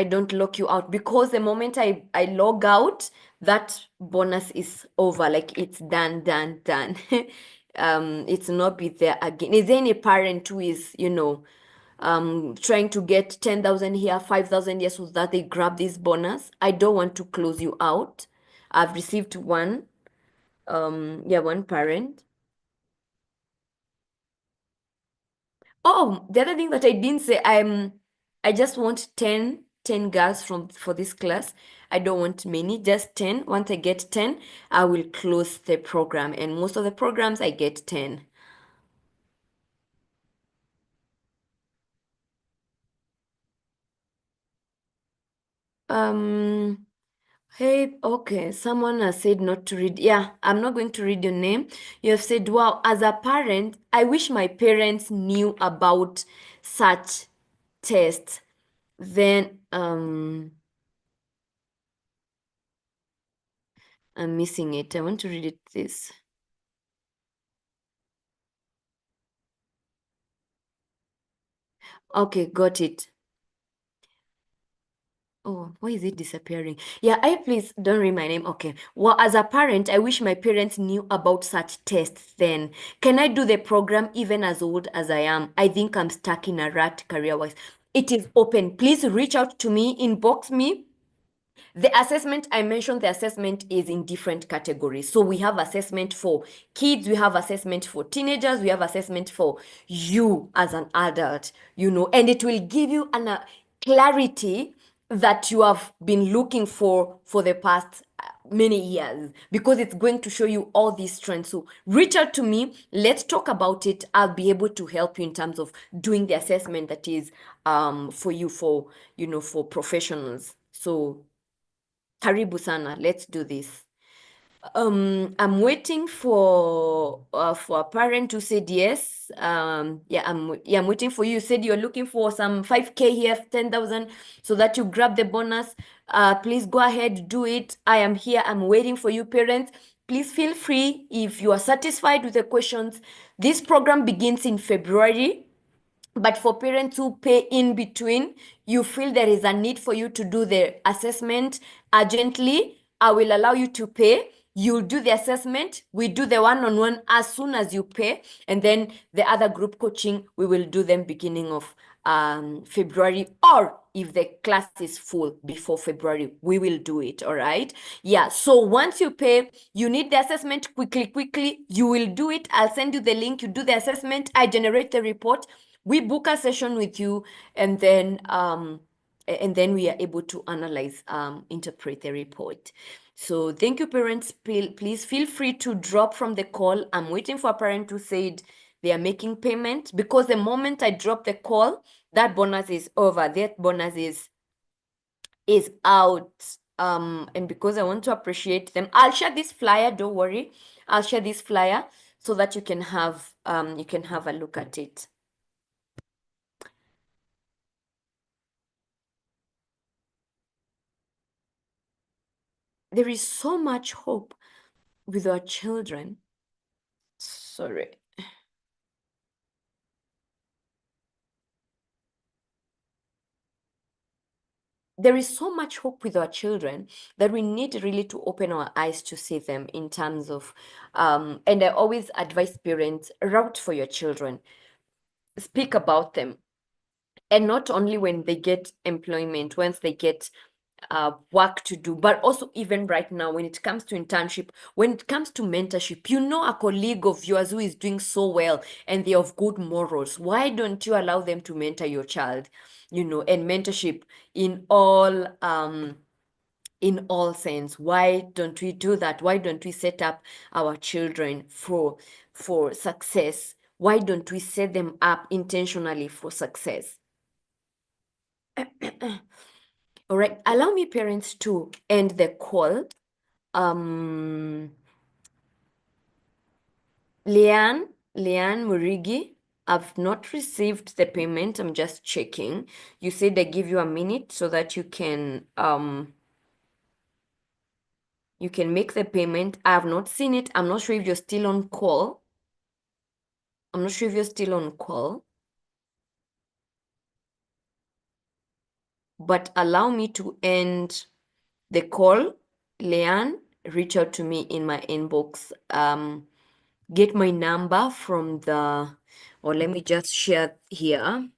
don't lock you out, because the moment I log out, that bonus is over. Like it's done, done, done. It's not be there again. Is there any parent who is, trying to get 10,000 here, 5,000 here so that they grab this bonus? I don't want to close you out. I've received one parent. Oh, the other thing that I didn't say, I just want 10 girls for this class. I don't want many, just 10. Once I get 10, I will close the program. And most of the programs I get 10. Um, hey, okay, someone has said not to read. Yeah, I'm not going to read your name. You have said, wow, as a parent, I wish my parents knew about such tests. Then I'm missing it. I want to read it this. Okay, got it. Oh, why is it disappearing? Yeah, I please don't read my name. Okay. Well, as a parent, I wish my parents knew about such tests then. Can I do the program even as old as I am? I think I'm stuck in a rut career-wise. It is open. Please reach out to me, inbox me. The assessment, I mentioned the assessment is in different categories. So we have assessment for kids, we have assessment for teenagers, we have assessment for you as an adult, and it will give you an clarity that you have been looking for the past many years, because it's going to show you all these trends. So reach out to me, let's talk about it. I'll be able to help you in terms of doing the assessment that is for you, for professionals. So karibu sana, let's do this. I'm waiting for a parent who said yes. I'm waiting for you. You said you're looking for some 5K here, 10,000, so that you grab the bonus. Please go ahead, do it. I am here. I'm waiting for you, parents. Please feel free if you are satisfied with the questions. This program begins in February. But for parents who pay in between, you feel there is a need for you to do the assessment urgently, I will allow you to pay. You'll do the assessment. We do the one-on-one as soon as you pay. And then the other group coaching, we will do them beginning of February, or if the class is full before February, we will do it. All right. Yeah. So once you pay, you need the assessment quickly. You will do it. I'll send you the link. You do the assessment. I generate the report. We book a session with you, and then we are able to analyze, interpret the report. So thank you, parents. Please feel free to drop from the call. I'm waiting for a parent who said they are making payment, because the moment I drop the call, that bonus is over. That bonus is out. And because I want to appreciate them, I'll share this flyer. Don't worry, I'll share this flyer so that you can have a look at it. There is so much hope with our children. Sorry. There is so much hope with our children that we need really to open our eyes to see them in terms of, and I always advise parents, route for your children, speak about them. And not only when they get employment, once they get work to do, but also even right now when it comes to internship, when it comes to mentorship, a colleague of yours who is doing so well and they're of good morals. Why don't you allow them to mentor your child? And mentorship in all sense. Why don't we do that? Why don't we set up our children for success? Why don't we set them up intentionally for success? All right, allow me, parents, to end the call. Um, Leanne Murigi, I've not received the payment. I'm just checking. You said I give you a minute so that you can make the payment. I have not seen it. I'm not sure if you're still on call. I'm not sure if you're still on call, but allow me to end the call. Leanne, reach out to me in my inbox. Get my number from or let me just share here.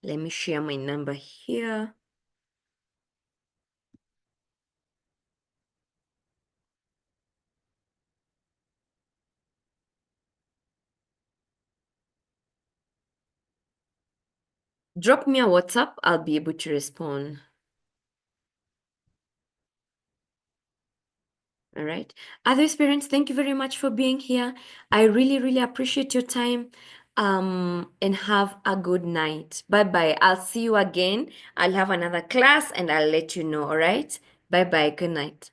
Let me share my number here. Drop me a WhatsApp. I'll be able to respond. All right. Other parents, thank you very much for being here. I really, really appreciate your time. And have a good night. Bye bye. I'll see you again. I'll have another class and I'll let you know. All right. Bye bye. Good night.